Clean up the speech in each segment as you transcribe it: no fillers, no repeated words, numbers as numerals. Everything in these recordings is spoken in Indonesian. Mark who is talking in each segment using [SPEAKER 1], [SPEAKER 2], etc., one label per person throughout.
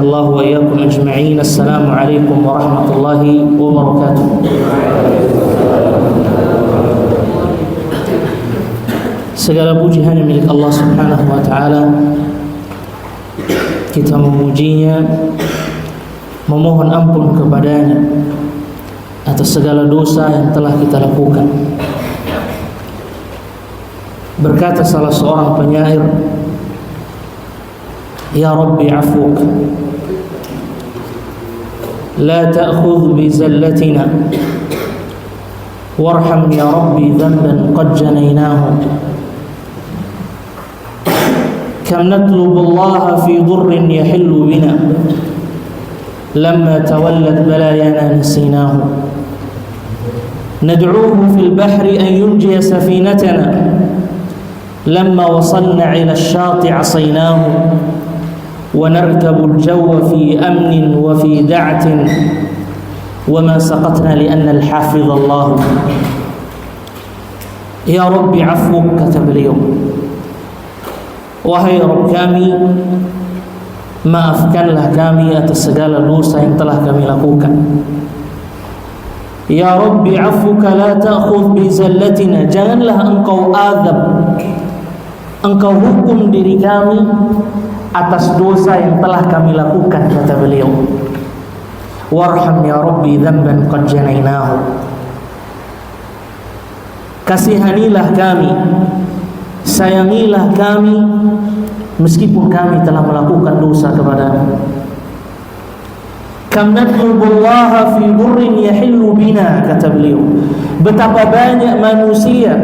[SPEAKER 1] Allah wa iyyakum ajma'in. Assalamualaikum warahmatullahi wabarakatuh. Segala puji hanya milik Allah Subhanahu wa ta'ala. Kita memujinya, memohon ampun kepadanya atas segala dosa yang telah kita lakukan. Berkata salah seorang penyair, Ya Rabbi afuk, la ta'khudh bi zallatina, warham ya Rabbi dhanban qad janaynahu. كم نطلب الله في ضر يحل بنا لما تولت بلايانا نسيناه ندعوه في البحر أن ينجي سفينتنا لما وصلنا إلى الشاطئ عصيناه ونركب الجو في أمن وفي دعة وما سقطنا لأن الحافظ الله يا رب عفوك كتب اليوم. Wahai Rabb kami, maafkanlah kami atas segala dosa yang telah kami lakukan. Ya Rabbi afuka la ta'khudh bi zallatina, janganlah engkau azab, engkau hukum diri kami atas dosa yang telah kami lakukan, kata beliau. Warham ya Rabbi dhanban qad janaynahu, kasihanilah kami, sayangilah kami meskipun kami telah melakukan dosa kepadamu. Kam natlubullaha fi burrin yahillu bina, kata beliau. Betapa banyak manusia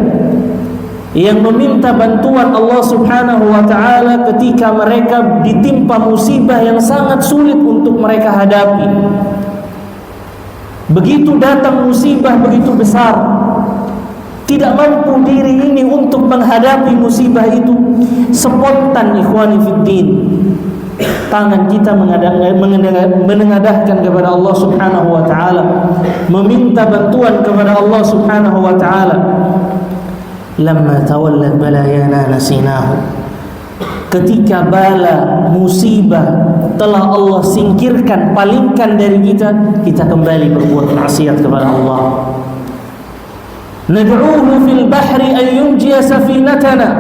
[SPEAKER 1] yang meminta bantuan Allah Subhanahu wa ta'ala ketika mereka ditimpa musibah yang sangat sulit untuk mereka hadapi. Begitu datang musibah begitu besar, tidak mampu diri ini untuk menghadapi musibah itu, spontan ikhwani fiddin, tangan kita menengadahkan kepada Allah Subhanahu wa ta'ala, meminta bantuan kepada Allah Subhanahu wa ta'ala. Lamma tawallat balayana nasinahu, ketika bala musibah telah Allah singkirkan, palingkan dari kita, kita kembali berbuat maksiat kepada Allah. Nad'uhu fil bahri an yunjiya safinatana.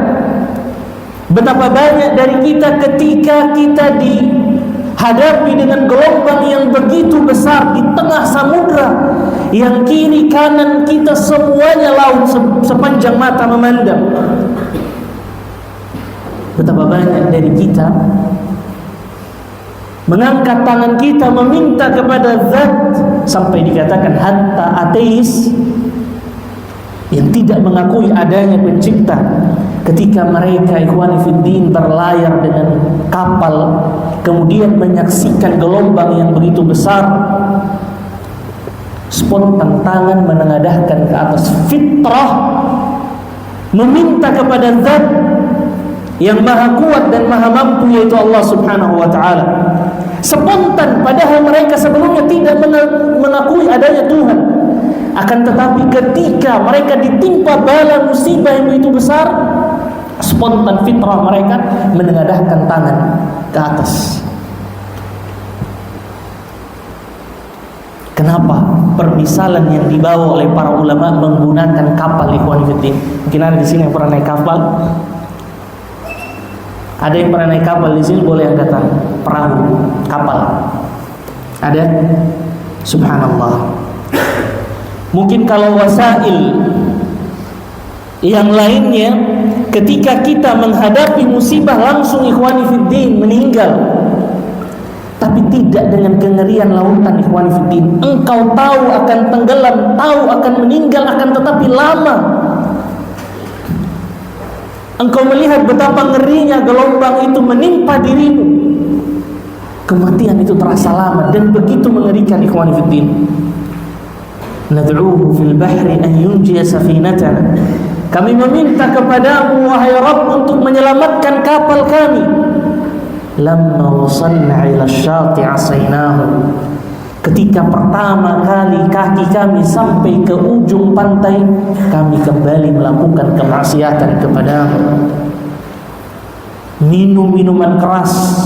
[SPEAKER 1] Betapa banyak dari kita ketika kita dihadapi dengan gelombang yang begitu besar di tengah samudra, yang kiri kanan kita semuanya laut sepanjang mata memandang. Betapa banyak dari kita mengangkat tangan kita meminta kepada zat, sampai dikatakan hatta ateis yang tidak mengakui adanya pencipta, ketika mereka ikhwani fiddin berlayar dengan kapal, kemudian menyaksikan gelombang yang begitu besar, spontan tangan menengadahkan ke atas, fitrah meminta kepada zat yang maha kuat dan maha mampu, yaitu Allah Subhanahu wa ta'ala. Spontan, padahal mereka sebelumnya tidak mengakui adanya Tuhan. Akan tetapi ketika mereka ditimpa bala musibah yang begitu besar, spontan fitrah mereka menengadahkan tangan ke atas. Kenapa? Permisalan yang dibawa oleh para ulama menggunakan kapal, ikhwan fillah. Mungkin ada di sini yang pernah naik kapal. Ada yang pernah naik kapal di sini, boleh angkat tangan. Perahu, kapal. Ada? Subhanallah. Mungkin kalau wasail yang lainnya, ketika kita menghadapi musibah langsung ikhwani fiddin meninggal, tapi tidak dengan kengerian lautan ikhwani fiddin. Engkau tahu akan tenggelam, tahu akan meninggal, akan tetapi lama. Engkau melihat betapa ngerinya gelombang itu menimpa dirimu. Kematian itu terasa lama dan begitu mengerikan ikhwani fiddin. Nad'uhu fil bahri an yunjiya safinatana. Kami meminta kepadamu wahai Rabb untuk menyelamatkan kapal kami. Lamma wasalna ila syati asaynahu. Ketika pertama kali kaki kami sampai ke ujung pantai, kami kembali melakukan kemaksiatan kepadamu. Minum minuman keras,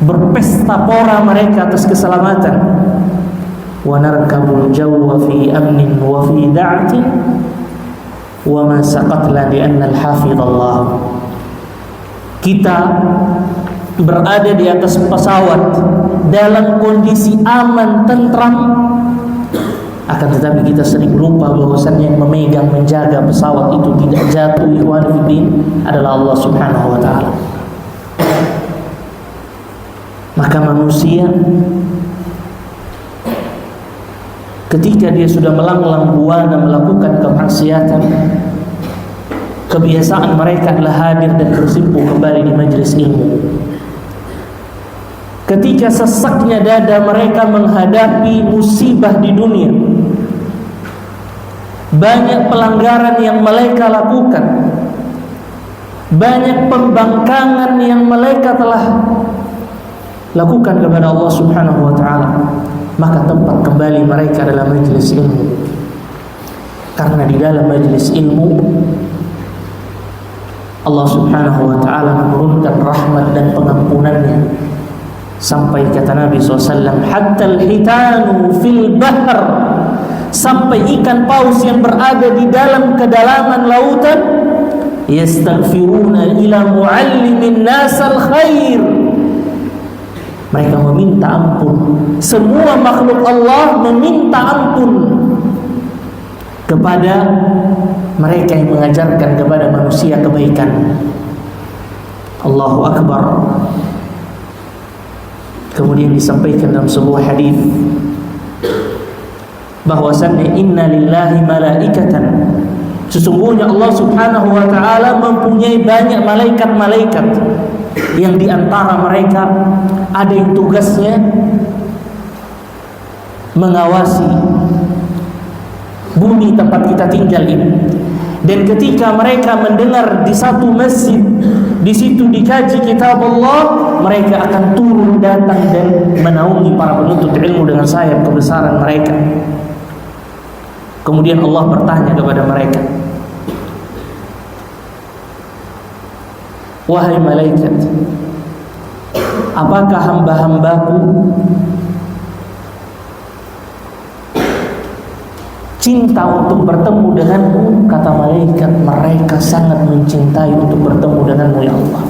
[SPEAKER 1] berpesta pora mereka atas keselamatan. Wa narkabul jawwa fi amnin wa fi da'atin wa ma saqatla li anna al-hafidh Allah. Kita berada di atas pesawat dalam kondisi aman, tentram, akan tetapi kita sering lupa bahwasannya yang memegang, menjaga pesawat itu tidak jatuh, ikhwan fillah, adalah Allah Subhanahu wa ta'ala. Maka manusia ketika dia sudah melanglang buana melakukan kemaksiatan, kebiasaan mereka adalah hadir dan bersimpuh kembali di majelis ilmu. Ketika sesaknya dada mereka menghadapi musibah di dunia, banyak pelanggaran yang mereka lakukan, banyak pembangkangan yang mereka telah lakukan kepada Allah Subhanahu wa ta'ala, maka tempat kembali mereka adalah majelis ilmu. Karena di dalam majelis ilmu Allah Subhanahu wa ta'ala menurunkan rahmat dan pengampunannya. Sampai kata Nabi SAW, hatta al-hitanu fil bahr, sampai ikan paus yang berada di dalam kedalaman lautan, yastaghfiruna ila muallimin nas al-khair, mereka meminta ampun. Semua makhluk Allah meminta ampun kepada mereka yang mengajarkan kepada manusia kebaikan. Allahu Akbar. Kemudian disampaikan dalam sebuah hadis bahwasannya inna lillahi malaikatan, sesungguhnya Allah Subhanahu wa ta'ala mempunyai banyak malaikat-malaikat yang diantara mereka ada yang tugasnya mengawasi bumi tempat kita tinggal ini. Dan ketika mereka mendengar di satu masjid, di situ dikaji kitab Allah, mereka akan turun datang dan menaungi para penuntut ilmu dengan sayap kebesaran mereka. Kemudian Allah bertanya kepada mereka, wahai malaikat, apakah hamba-hambaku cinta untuk bertemu denganmu? Kata malaikat, mereka sangat mencintai untuk bertemu denganmu ya Allah.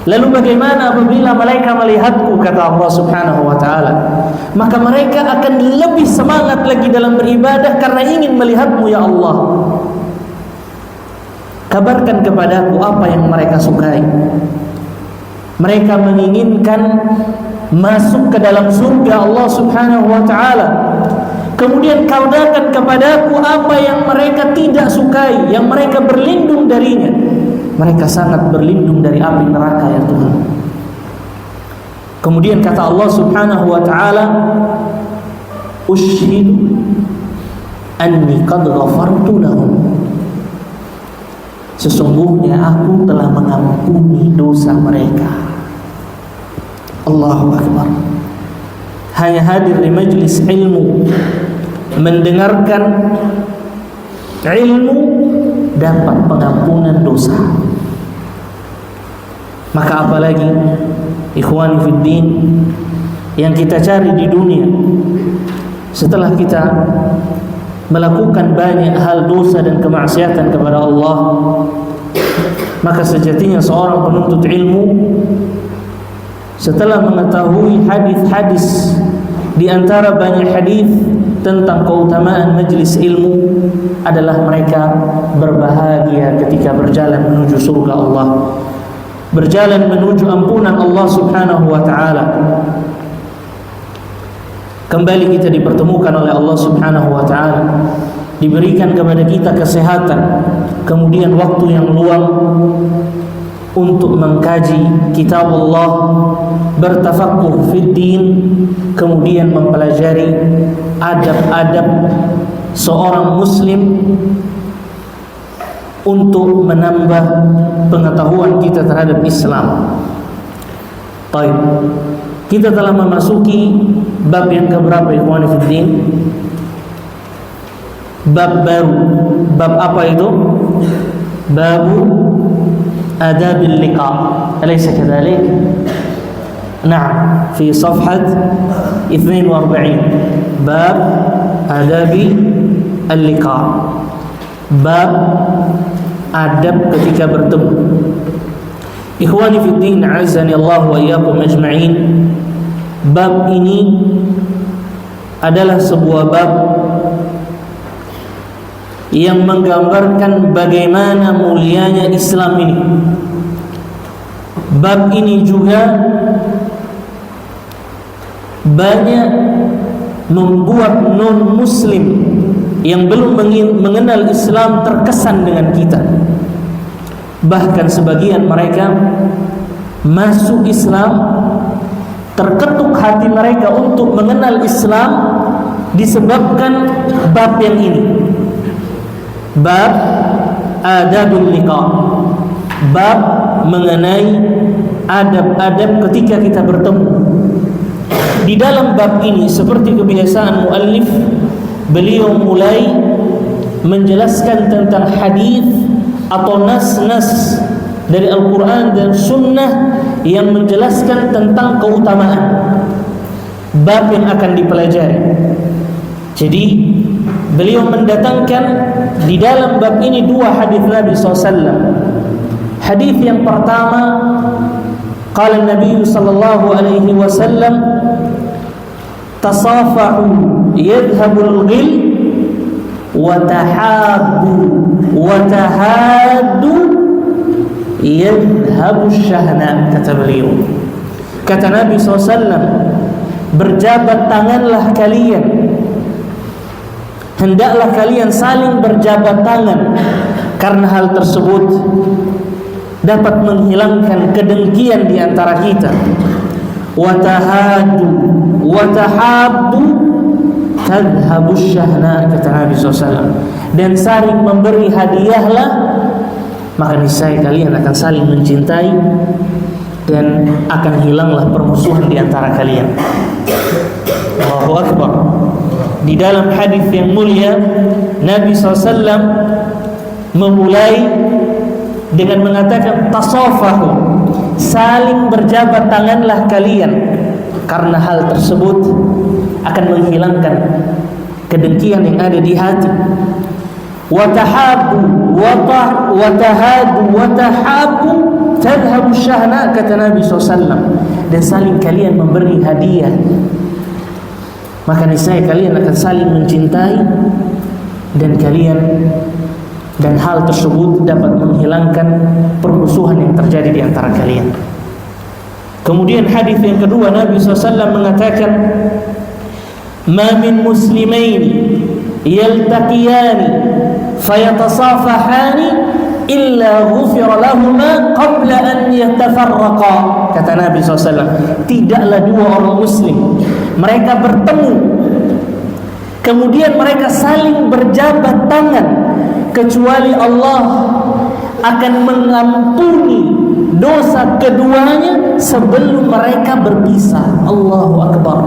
[SPEAKER 1] Lalu bagaimana apabila mereka melihatku? Kata Allah Subhanahu wa ta'ala, maka mereka akan lebih semangat lagi dalam beribadah karena ingin melihatmu ya Allah. Kabarkan kepadaku apa yang mereka sukai. Mereka menginginkan masuk ke dalam surga Allah Subhanahu wa ta'ala. Kemudian kabarkan kepadaku apa yang mereka tidak sukai, yang mereka berlindung darinya. Mereka sangat berlindung dari api neraka ya Tuhan. Kemudian kata Allah Subhanahu wa ta'ala, usyhidu anni qad ghafartu lahum, sesungguhnya aku telah mengampuni dosa mereka. Allahu Akbar. Hanya hadir di majlis ilmu, mendengarkan ilmu, dapat pengampunan dosa. Maka apalagi ikhwani fiddin yang kita cari di dunia setelah kita melakukan banyak hal dosa dan kemaksiatan kepada Allah. Maka sejatinya seorang penuntut ilmu setelah mengetahui hadis-hadis, di antara banyak hadis tentang keutamaan majlis ilmu adalah mereka berbahagia ketika berjalan menuju surga Allah, berjalan menuju ampunan Allah Subhanahu wa ta'ala. Kembali kita dipertemukan oleh Allah Subhanahu wa ta'ala, diberikan kepada kita kesehatan, kemudian waktu yang luang untuk mengkaji kitab Allah, bertafaqquh fid din, kemudian mempelajari adab-adab seorang muslim untuk menambah pengetahuan kita terhadap Islam. Baik, kita telah memasuki bab yang keberapa ikhwan fillah? Bab baru. Bab apa itu? Babu adabil liqa. Alaysa kadzalik? Nah, fi safhat 42 bab adabi al-liqa, bab adab ketika bertemu. Ikhwani fi din, azani Allah wa iyyakum ajma'in. Bab ini adalah sebuah bab yang menggambarkan bagaimana mulianya Islam ini. Bab ini juga banyak membuat non-muslim yang belum mengenal Islam terkesan dengan kita. Bahkan sebagian mereka masuk Islam, terketuk hati mereka untuk mengenal Islam disebabkan bab yang ini. Bab adabul liqa, bab mengenai adab-adab ketika kita bertemu. Di dalam bab ini, seperti kebiasaan muallif, beliau mulai menjelaskan tentang hadis atau nas-nas dari Al-Quran dan Sunnah yang menjelaskan tentang keutamaan bab yang akan dipelajari. Jadi beliau mendatangkan di dalam bab ini dua hadis Nabi SAW. Hadis yang pertama, qala Nabi sallallahu alaihi wasallam, tasafahu yadhhabul ghil wa tahabbu wa tahaddu yadhhabu syahna. Kata beliau, kata Nabi SAW, berjabat tanganlah kalian, hendaklah kalian saling berjabat tangan, karena hal tersebut dapat menghilangkan kedengkian di antara kita. Wa tahaddu wa tahabbu tadhhabu syahna, kata Nabi SAW, dan saling memberi hadiahlah, maka niscaya kalian akan saling mencintai dan akan hilanglah permusuhan di antara kalian. Allahu Akbar. Di dalam hadis yang mulia, Nabi SAW memulai dengan mengatakan tasafahu, saling berjabat tanganlah kalian, karena hal tersebut akan menghilangkan kedengkian yang ada di hati. Wa tahabbu wa tahadu wa tahabbu tadhhabu syahna, kata Nabi SAW, dan saling kalian memberi hadiah, maka niscaya kalian akan saling mencintai dan hal tersebut dapat menghilangkan permusuhan yang terjadi di antara kalian. Kemudian hadis yang kedua, Nabi SAW mengatakan, ma min muslimaini yaltaqiyani fayatasafahani illa ghufira lahuma qabla an yatafarraqa. Kata Nabi SAW, tidaklah dua orang muslim mereka bertemu kemudian mereka saling berjabat tangan kecuali Allah akan mengampuni dosa keduanya sebelum mereka berpisah. Allahu Akbar.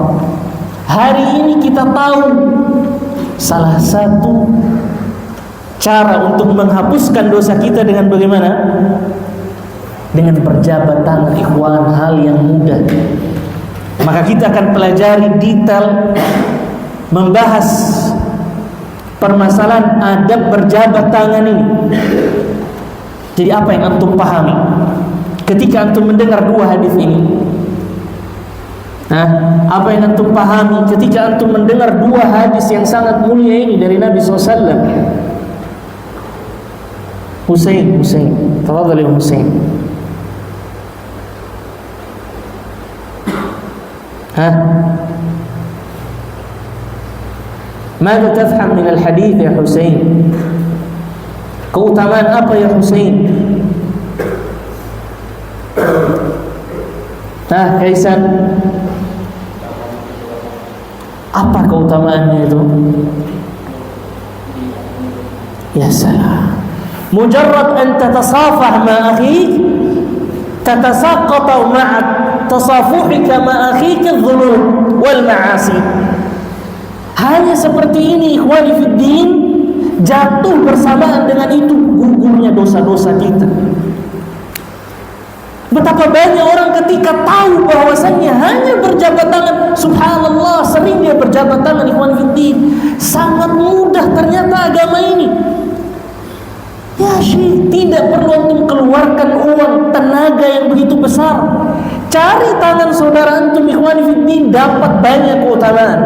[SPEAKER 1] Hari ini kita tahu salah satu cara untuk menghapuskan dosa kita dengan bagaimana? Dengan berjabat tangan, ikhwan, hal yang mudah. Maka kita akan pelajari detail membahas permasalahan adab berjabat tangan ini. Jadi apa yang antum pahami ketika antum mendengar dua hadis ini? Apa yang antum pahami ketika antum mendengar dua hadis yang sangat mulia ini dari Nabi SAW? Husain, tafadhal ya Husain. Mada tafham min al-hadith ya Husain? Keutamaan apa ya Husain? Kaisan, apa keutamaannya itu? Ya salam. Mujarrad an tatasafah ma akhik, tatasaqata ma'a tasafuhika ma akhika adh-dhunub wal ma'asi. Hanya seperti ini, ikhwani fid din, jatuh bersamaan dengan itu gugurnya dosa-dosa kita. Betapa banyak orang ketika tahu bahwasannya hanya berjabat tangan, subhanallah, sering dia berjabat tangan, ikhwan fiddin. Sangat mudah ternyata agama ini. Ya Syekh, tidak perlu untuk keluarkan uang, tenaga yang begitu besar. Cari tangan saudara antum, ikhwan fiddin, dapat banyak keutamaan.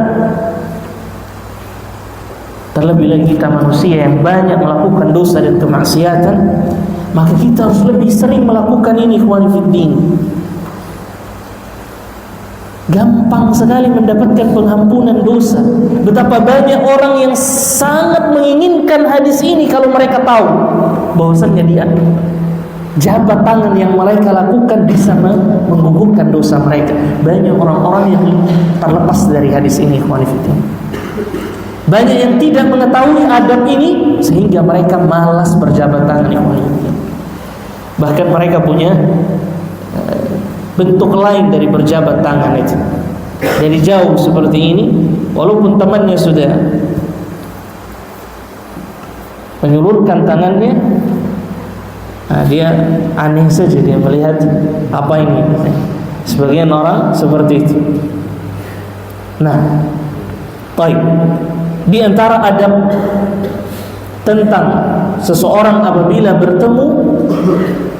[SPEAKER 1] Terlebih lagi kita manusia yang banyak melakukan dosa dan kemaksiatan, maka kita harus lebih sering melakukan ini, ikhwan fiddin. Gampang sekali mendapatkan pengampunan dosa. Betapa banyak orang yang sangat menginginkan hadis ini kalau mereka tahu bahwasannya dia jabat tangan yang mereka lakukan bisa menggugurkan dosa mereka. Banyak orang-orang yang terlepas dari hadis ini, ikhwan fiddin. Banyak yang tidak mengetahui adab ini sehingga mereka malas berjabat tangan, ikhwan fiddin. Bahkan mereka punya bentuk lain dari berjabat tangan itu. Dari jauh seperti ini, walaupun temannya sudah menyulurkan tangannya, dia aneh saja, dia melihat apa ini. Sebagian orang seperti itu. Nah, baik. Di antara adab tentang seseorang apabila bertemu,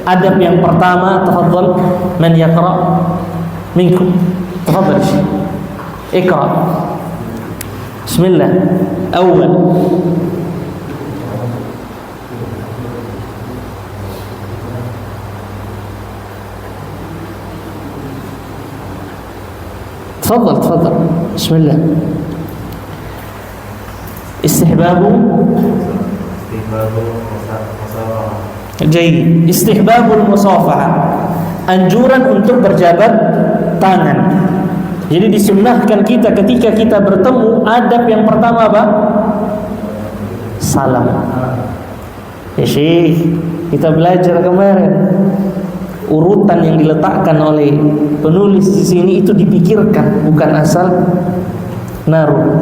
[SPEAKER 1] adab yang pertama, tafadhal, man yaqra minkum, tafadhal Syekh, iqra. Bismillah. Awal. تفضل تفضل. بسم الله. استحباب جيد. استحباب المصافحة, anjuran untuk berjabat tangan. Jadi disunnahkan kita ketika kita bertemu, adab yang pertama apa? Salam. Ya Syekh, kita belajar kemarin urutan yang diletakkan oleh penulis di sini itu dipikirkan, bukan asal naruh.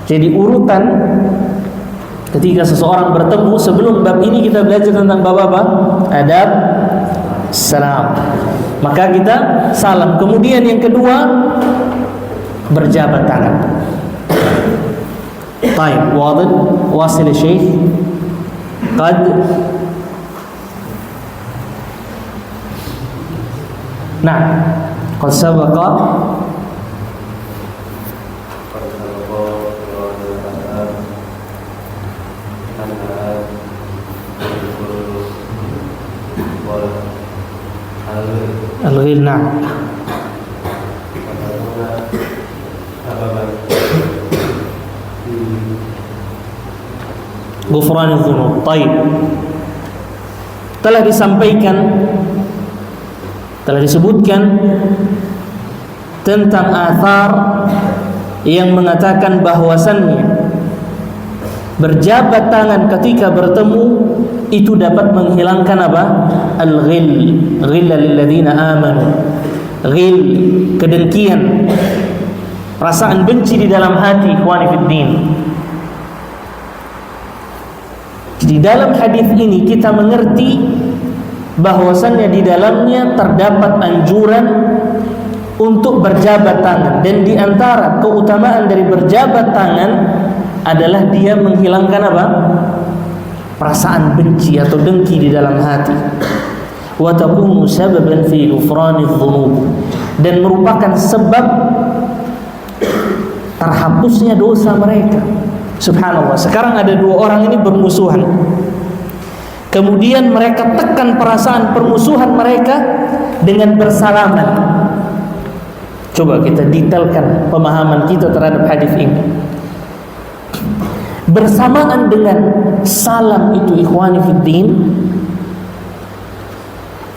[SPEAKER 1] Jadi urutan ketika seseorang bertemu, sebelum bab ini kita belajar tentang bab apa? Adab salam. Maka kita salam. Kemudian yang kedua, berjabat tangan. Baik, wadih, wasil Syekh. Qad Nah, qad sabaqa al-ghil. Nah, ghufran dzunub. Baik. Telah disampaikan, telah disebutkan tentang athar yang mengatakan bahwasannya berjabat tangan ketika bertemu itu dapat menghilangkan apa? Al-ghil. Ghilla lilladzina amanu. Ghil, kedengkian, perasaan benci di dalam hati, ikhwani fiddin. Di dalam hadis ini kita mengerti bahwasannya di dalamnya terdapat anjuran untuk berjabat tangan, dan di antara keutamaan dari berjabat tangan adalah dia menghilangkan apa? Perasaan benci atau dengki di dalam hati. Wa takunu sababan fi ghufrani dzunub, dan merupakan sebab terhapusnya dosa mereka. Subhanallah, sekarang ada dua orang ini bermusuhan. Kemudian mereka tekan perasaan permusuhan mereka dengan bersalaman. Coba kita detailkan pemahaman kita terhadap hadis ini. Bersamaan dengan salam itu, ikhwani fiddin,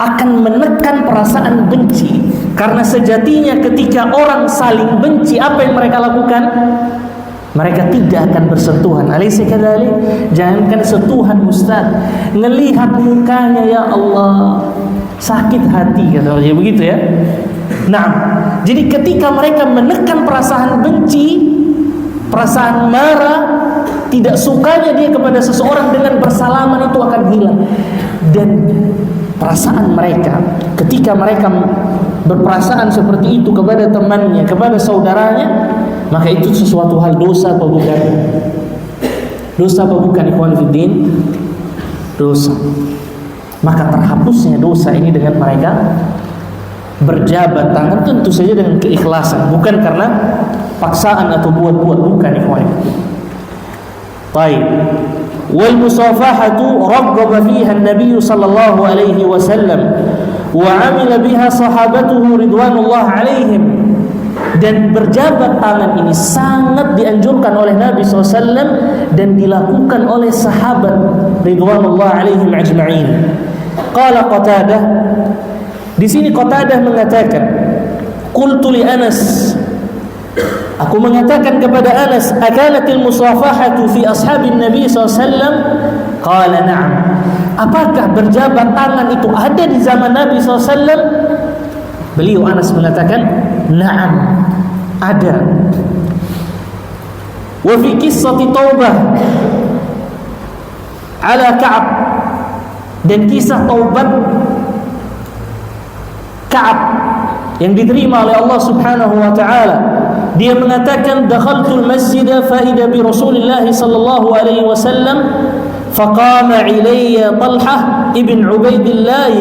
[SPEAKER 1] akan menekan perasaan benci. Karena sejatinya ketika orang saling benci, apa yang mereka lakukan? Mereka tidak akan bersentuhan. Alaysa kadzalik? Jangankan sentuhan, Ustaz, ngelihat mukanya, ya Allah, sakit hati, kata dia begitu ya. Nah, jadi ketika mereka menekan perasaan benci, perasaan marah, tidak sukanya dia kepada seseorang, dengan bersalaman itu akan hilang. Dan perasaan mereka ketika mereka berperasaan seperti itu kepada temannya, kepada saudaranya, maka itu sesuatu hal dosa apa bukan? Dosa apa bukan, ikhwan fiddin? Dosa. Maka terhapusnya dosa ini dengan mereka berjabat tangan, tentu saja dengan keikhlasan, bukan karena paksaan atau buat-buat, bukan, ikhwan. Baik. Wal musafahatu raghaba fiha an-nabiy sallallahu alaihi wasallam wa 'amila biha sahabatuhu ridwanullah alaihim. Dan berjabat tangan ini sangat dianjurkan oleh Nabi SAW dan dilakukan oleh sahabat ridwanullah alaihim ajma'in. Qala Qatadah, di sini Qatadah mengatakan, qultu li Anas, aku mengatakan kepada Anas, akanatil musafahatu fi ashabin Nabi SAW? Qala na'am. Apakah berjabat tangan itu ada di zaman Nabi SAW? Beliau Anas mengatakan, na'am, ada. Wa fi qissati Taubah ala Ka'ab, dan kisah taubat Ka'ab yang diterima oleh Allah Subhanahu wa taala. Dia mengatakan, dakhaltul masjid fa idza bi Rasulillah sallallahu alaihi wasallam faqama ilayya Talhah ibn Ubaidillah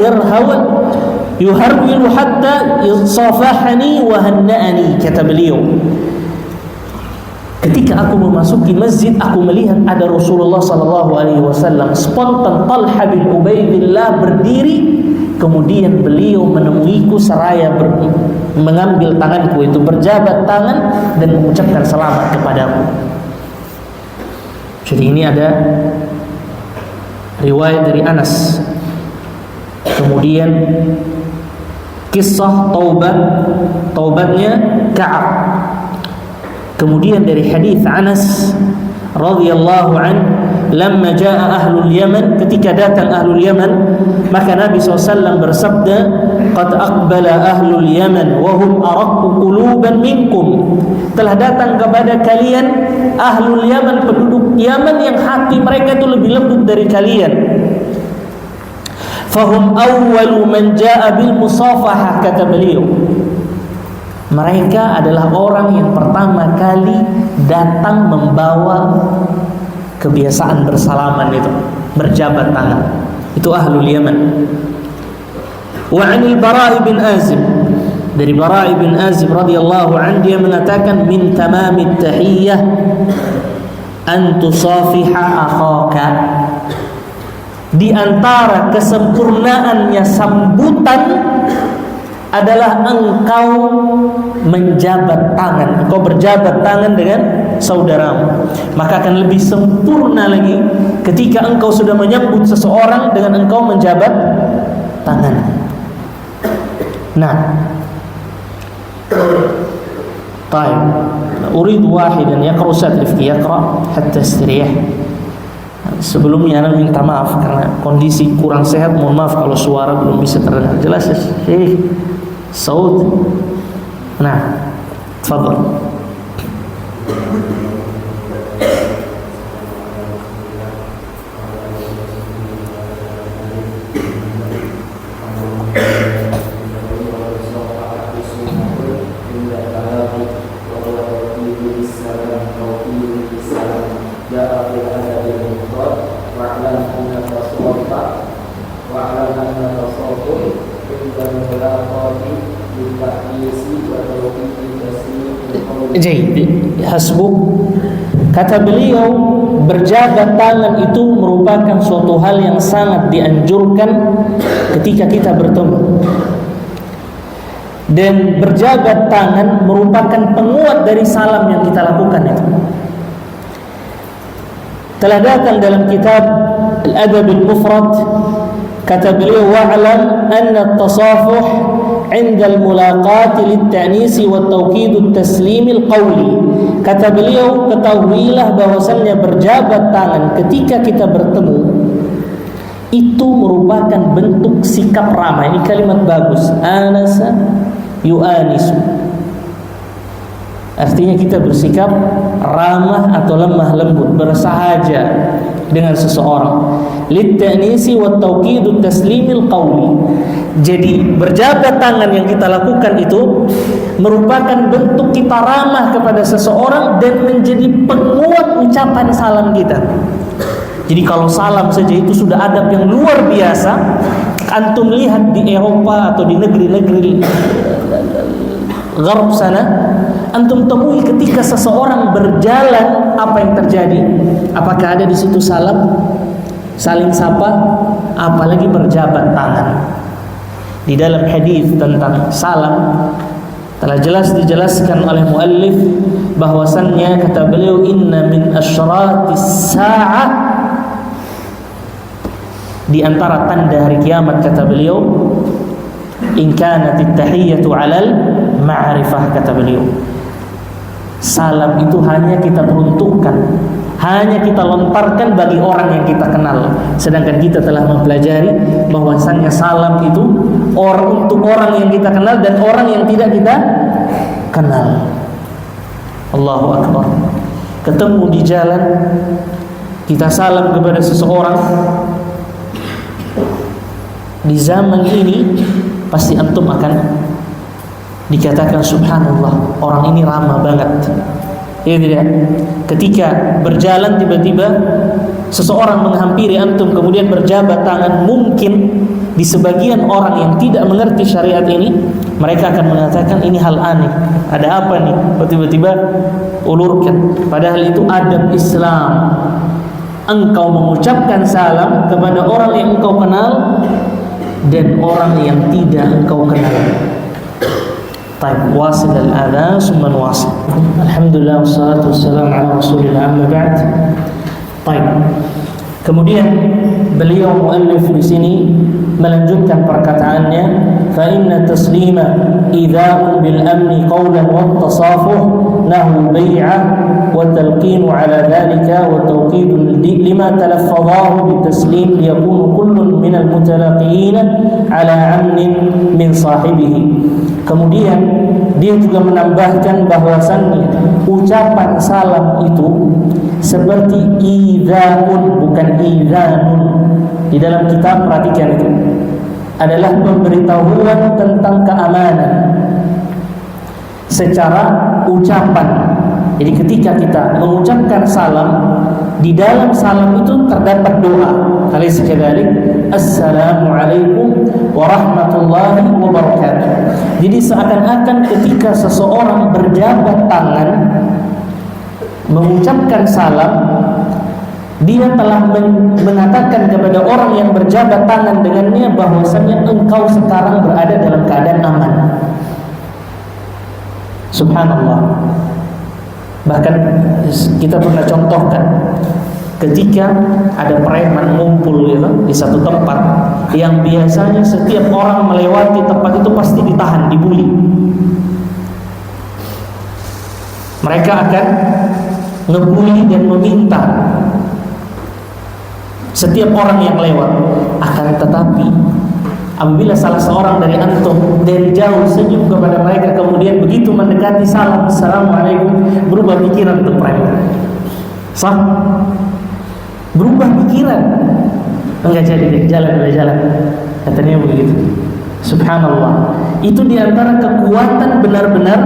[SPEAKER 1] yuharwilu hatta safahani wa hanna'ani. Kata beliau, ketika aku memasuki masjid, aku melihat ada Rasulullah sallallahu alaihi wasallam. Spontan Talhah bin Ubaidillah berdiri, kemudian beliau menemuiku seraya mengambil tanganku itu, berjabat tangan dan mengucapkan selamat kepadaku. Jadi ini ada riwayat dari Anas. Kemudian kisah taubatnya Ka'ab. Kemudian dari hadis Anas radhiyallahu an, lamma jaa ahlul Yaman, ketika datang ahlul Yaman, maka Nabi SAW bersabda, qad aqbala ahlul Yaman wa hum araqqu quluban minkum, telah datang kepada kalian ahlul Yaman, penduduk Yaman yang hati mereka itu lebih lembut dari kalian. Fahum awwalu man jaa bil musafahah, kata beliau, mereka adalah orang yang pertama kali datang membawa kebiasaan bersalaman itu, berjabat tangan. Itu ahlul Yaman. Wa 'anil Bara' bin Azib, dari Bara' bin Azib radhiyallahu anhu, dia mengatakan, min tamamit tahiyyah an tusafiha akhaka, di antara kesempurnaannya sambutan adalah engkau menjabat tangan, engkau berjabat tangan dengan saudaramu. Maka akan lebih sempurna lagi ketika engkau sudah menyambut seseorang dengan engkau menjabat tangan. Nah, طيب أريد واحدا يقرأ أستاذ رفقي يقرأ حتى استريح. Sebelumnya Anda minta maaf karena kondisi kurang sehat, mohon maaf kalau suara belum bisa terdengar jelas ya Syekh. Saud. Nah, tafadhal. Hasbuk, kata beliau, berjabat tangan itu merupakan suatu hal yang sangat dianjurkan ketika kita bertemu, dan berjabat tangan merupakan penguat dari salam yang kita lakukan itu. Telah datang dalam kitab Al-Adab Al-Mufrad, kata beliau, wa'lam anna at-tasafuh 'inda al-mulaqati lit-ta'nisi wat-tawkid at-taslim al-qawli. Kata beliau, ketahuilah bahwasannya berjabat tangan ketika kita bertemu itu merupakan bentuk sikap ramah. Ini kalimat bagus, anasa yu'anisu. Artinya kita bersikap ramah atau lemah lembut, bersahaja dengan seseorang. Litanisi wa tawqidut taslimil qawli. Jadi berjabat tangan yang kita lakukan itu merupakan bentuk kita ramah kepada seseorang dan menjadi penguat ucapan salam kita. Jadi kalau salam saja itu sudah adab yang luar biasa. Antum lihat di Eropa atau di negeri-negeri Gharb sana, antum temui ketika seseorang berjalan, apa yang terjadi? Apakah ada di situ salam, saling sapa, apalagi berjabat tangan? Di dalam hadis tentang salam telah jelas dijelaskan oleh muallif bahwasannya, kata beliau, inna min asyratis sa'ah, di antara tanda hari kiamat, kata beliau, in kanat at-tahiyyatu 'alal ma'rifah, kata beliau, salam itu hanya kita peruntukkan, hanya kita lontarkan bagi orang yang kita kenal. Sedangkan kita telah mempelajari bahwasannya salam itu untuk orang yang kita kenal dan orang yang tidak kita kenal. Allahu Akbar. Ketemu di jalan, kita salam kepada seseorang. Di zaman ini pasti antum akan dikatakan subhanallah, orang ini ramah banget. Ya tidak? Ketika berjalan tiba-tiba seseorang menghampiri antum kemudian berjabat tangan, mungkin di sebagian orang yang tidak mengerti syariat ini, mereka akan mengatakan ini hal aneh. Ada apa nih? Tiba-tiba ulurkan. Padahal itu adab Islam. Engkau mengucapkan salam kepada orang yang engkau kenal dan orang yang tidak engkau kenal. Baik, wasil al-adhan summa wasil. Alhamdulillah wassalatu wassalamu ala Rasulillah, amma ba'd. Baik. Kemudian beliau muallif di sini melanjutkan perkataannya, fa inna taslima idza'un bil amni qawlan wa tasafuh nahu bai'ah wa talqin ala dhalika wa tawqid lima talaffadhahu bitaslim liyakunu kullun min al mutalaqiyin ala amnin min sahibihi. Kemudian dia juga menambahkan bahwasannya ucapan salam itu seperti idza'un, bukan idzanun. Di dalam kitab, perhatikan itu, adalah pemberitahuan tentang keamanan secara ucapan. Jadi ketika kita mengucapkan salam, di dalam salam itu terdapat doa. Alaysa kadzalik? Assalamualaikum warahmatullahi wabarakatuh. Jadi seakan-akan ketika seseorang berjabat tangan mengucapkan salam, dia telah mengatakan kepada orang yang berjabat tangan dengannya bahwasanya engkau sekarang berada dalam keadaan aman. Subhanallah. Bahkan kita pernah contohkan ketika ada preman ngumpul gitu di satu tempat yang biasanya setiap orang melewati tempat itu pasti ditahan, dibuli. Mereka akan ngebuli dan meminta setiap orang yang lewat. Akan tetapi apabila salah seorang dari antum dari jauh senyum kepada mereka, kemudian begitu mendekati salam assalamualaikum, berubah pikiran untuk preman. Sah? Berubah pikiran. Enggak jadi deh, jalan. Katanya begitu. Subhanallah. Itu diantara kekuatan benar-benar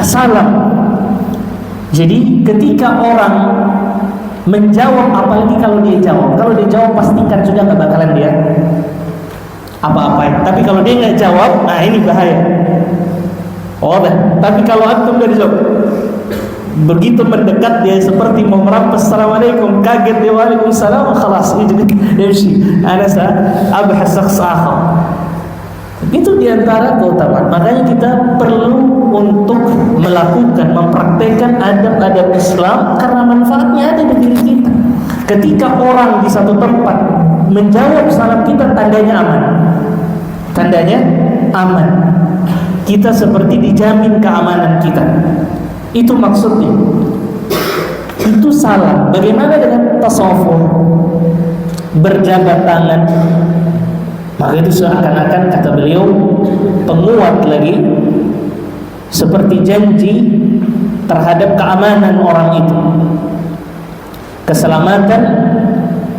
[SPEAKER 1] salam. Jadi ketika orang menjawab, apalagi kalau dia jawab pastikan sudah gak bakalan dia apa-apain. Tapi kalau dia nggak jawab, nah ini bahaya. Oh, tapi kalau antum dari jawab, begitu mendekat dia seperti mau merampas assalamualaikum, kaget dia waalaikumsalam, khalas yamshi ana abhas shakhs akhar. Itu diantara keutamaan. Makanya kita perlu untuk mempraktekkan adab-adab Islam karena manfaatnya ada di diri kita. Ketika orang di satu tempat menjawab salam kita, tandanya aman. Tandanya aman. Kita seperti dijamin keamanan kita. Itu maksudnya. Itu salam. Bagaimana dengan tasawuf? Berjabat tangan. Maka itu seakan-akan, kata beliau, penguat lagi, seperti janji terhadap keamanan orang itu. Keselamatan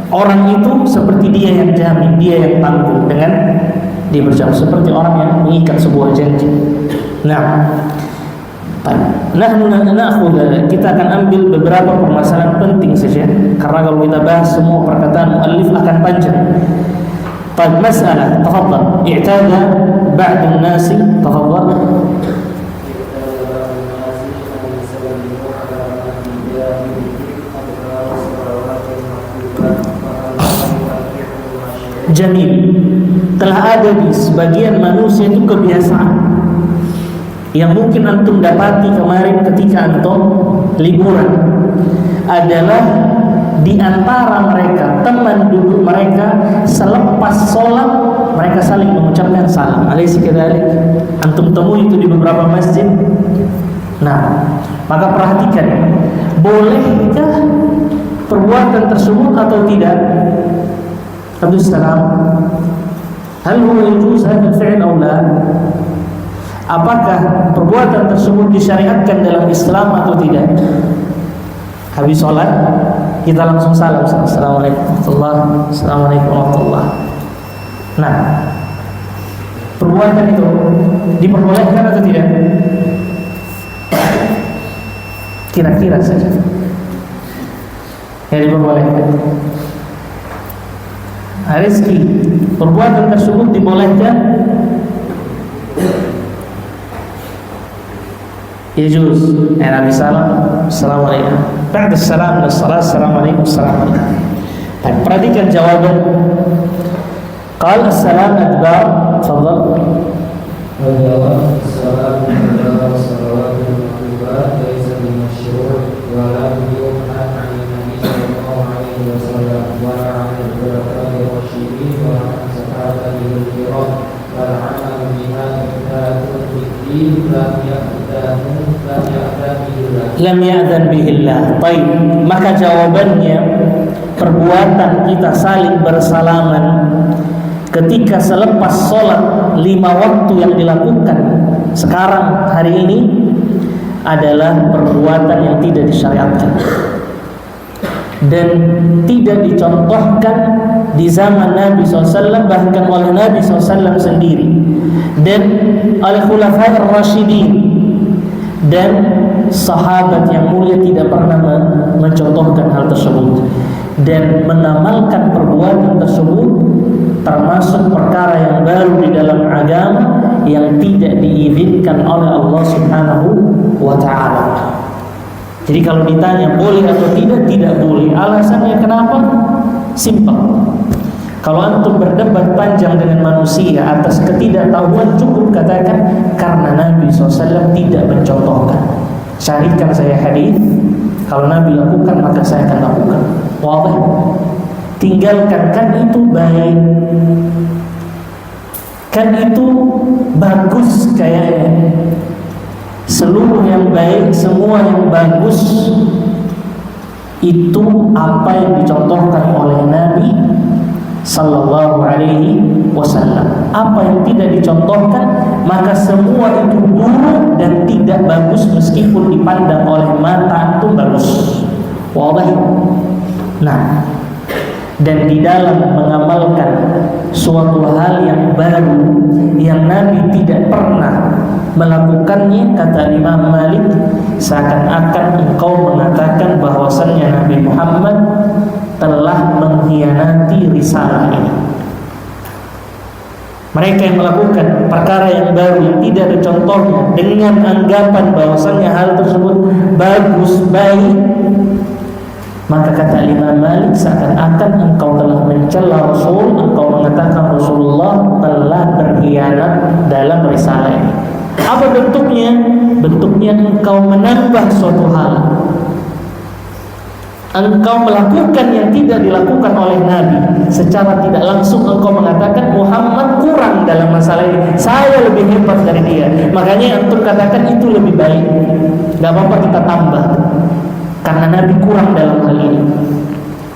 [SPEAKER 1] orang itu seperti dia yang jamin, dia yang tanggung dengan dia berjauh, seperti orang yang mengikat sebuah janji. Nah, kita akan ambil beberapa permasalahan penting saja, karena kalau kita bahas semua perkataan muallif akan panjang. Masalah, tafadhal. I'tada ba'd an-nas, tafadhal. Jamil. Telah ada di sebagian manusia itu kebiasaan yang mungkin antum dapati kemarin ketika antum liburan, adalah di antara mereka, teman duduk mereka, selepas sholat mereka saling mengucapkan salam. Alaysa kadzalik? Antum temui itu di beberapa masjid. Nah, maka perhatikan, bolehkah perbuatan tersebut atau tidak? Abdul Salam, hal huwa yajuz hadha al-fi'l aw la? Apakah perbuatan tersebut disyariatkan dalam Islam atau tidak? Habis sholat kita langsung salam, assalamualaikum warahmatullahi wabarakatuh, assalamualaikum warahmatullahi. Nah, perbuatan itu diperbolehkan atau tidak? Kira-kira saja ya diperbolehkan. Rizki, perbuatan tersebut dibolehkan? Yajuz. Nabi salam, assalamualaikum. Ba'da salam dan salat, assalamualaikum, assalamualaikum. Perhatikan jawaban. Qala as-salam adbar, tafadhal.
[SPEAKER 2] Jawab, salam adalah salawatun maktubat laisa bimasyru' wa lam yu'an 'an Nabi sallallahu alaihi wasallam wa 'an al-khulafa'i ar-rasyidin wa 'an sahabatil kiram wa 'an biha ta'atun bid-din
[SPEAKER 1] lam ya'dzan bihillah. Baik, maka jawabannya, perbuatan kita saling bersalaman ketika selepas sholat 5 waktu yang dilakukan sekarang hari ini adalah perbuatan yang tidak disyariatkan dan tidak dicontohkan di zaman Nabi SAW, bahkan oleh Nabi SAW sendiri dan oleh khulafai ar-rasyidin dan sahabat yang mulia tidak pernah mencontohkan hal tersebut. Dan mengamalkan perbuatan tersebut termasuk perkara yang baru di dalam agama yang tidak diizinkan oleh Allah Subhanahu wa ta'ala. Jadi kalau ditanya boleh atau tidak, tidak boleh. Alasannya kenapa? Simpel. Kalau antum berdebat panjang dengan manusia atas ketidaktahuan, cukup katakan karena Nabi SAW tidak mencontohkan. Carikan saya hadis, kalau Nabi lakukan maka saya akan lakukan. Wadah. Tinggalkan, kan itu baik, kan itu bagus kayaknya. Seluruh yang baik, semua yang bagus itu apa yang dicontohkan oleh Nabi Sallallahu Alaihi Wasallam. Apa yang tidak dicontohkan maka semua itu buruk dan tidak bagus meskipun dipandang oleh mata itu bagus. Wadah. Nah, dan di dalam mengamalkan suatu hal yang baru yang Nabi tidak pernah melakukannya, kata Imam Malik, seakan-akan engkau mengatakan bahwasannya Nabi Muhammad telah mengkhianati risalah ini. Mereka yang melakukan perkara yang baru yang tidak ada contohnya dengan anggapan bahwasannya hal tersebut bagus, baik, maka kata Imam Malik seakan-akan engkau telah mencela Rasul, engkau mengatakan Rasulullah telah berkhianat dalam risalah ini. Apa bentuknya? Bentuknya engkau menambah suatu hal, engkau melakukan yang tidak dilakukan oleh Nabi. Secara tidak langsung engkau mengatakan Muhammad kurang dalam masalah ini, saya lebih hebat dari dia. Makanya antum katakan itu lebih baik, gak apa-apa kita tambah karena Nabi kurang dalam hal ini.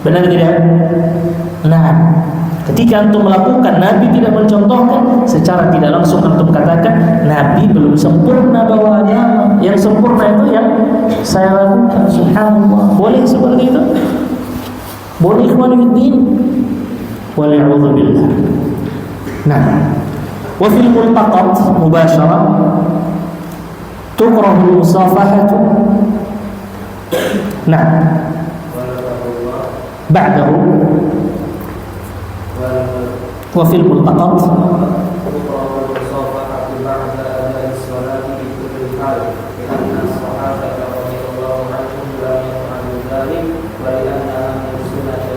[SPEAKER 1] Benar tidak? Nah, ketika antum melakukan, Nabi tidak mencontohkan, secara tidak langsung antum katakan Nabi belum sempurna bawa agama. Yang sempurna itu yang saya lakukan. Subhanallah. Boleh seperti itu? Boleh ikhwanuddin? Wal'a'udzubillah. Nah, wa fil multaqat mubasyarah tukrahu musafahatu. Nah, ba'dahu wa fil multaqat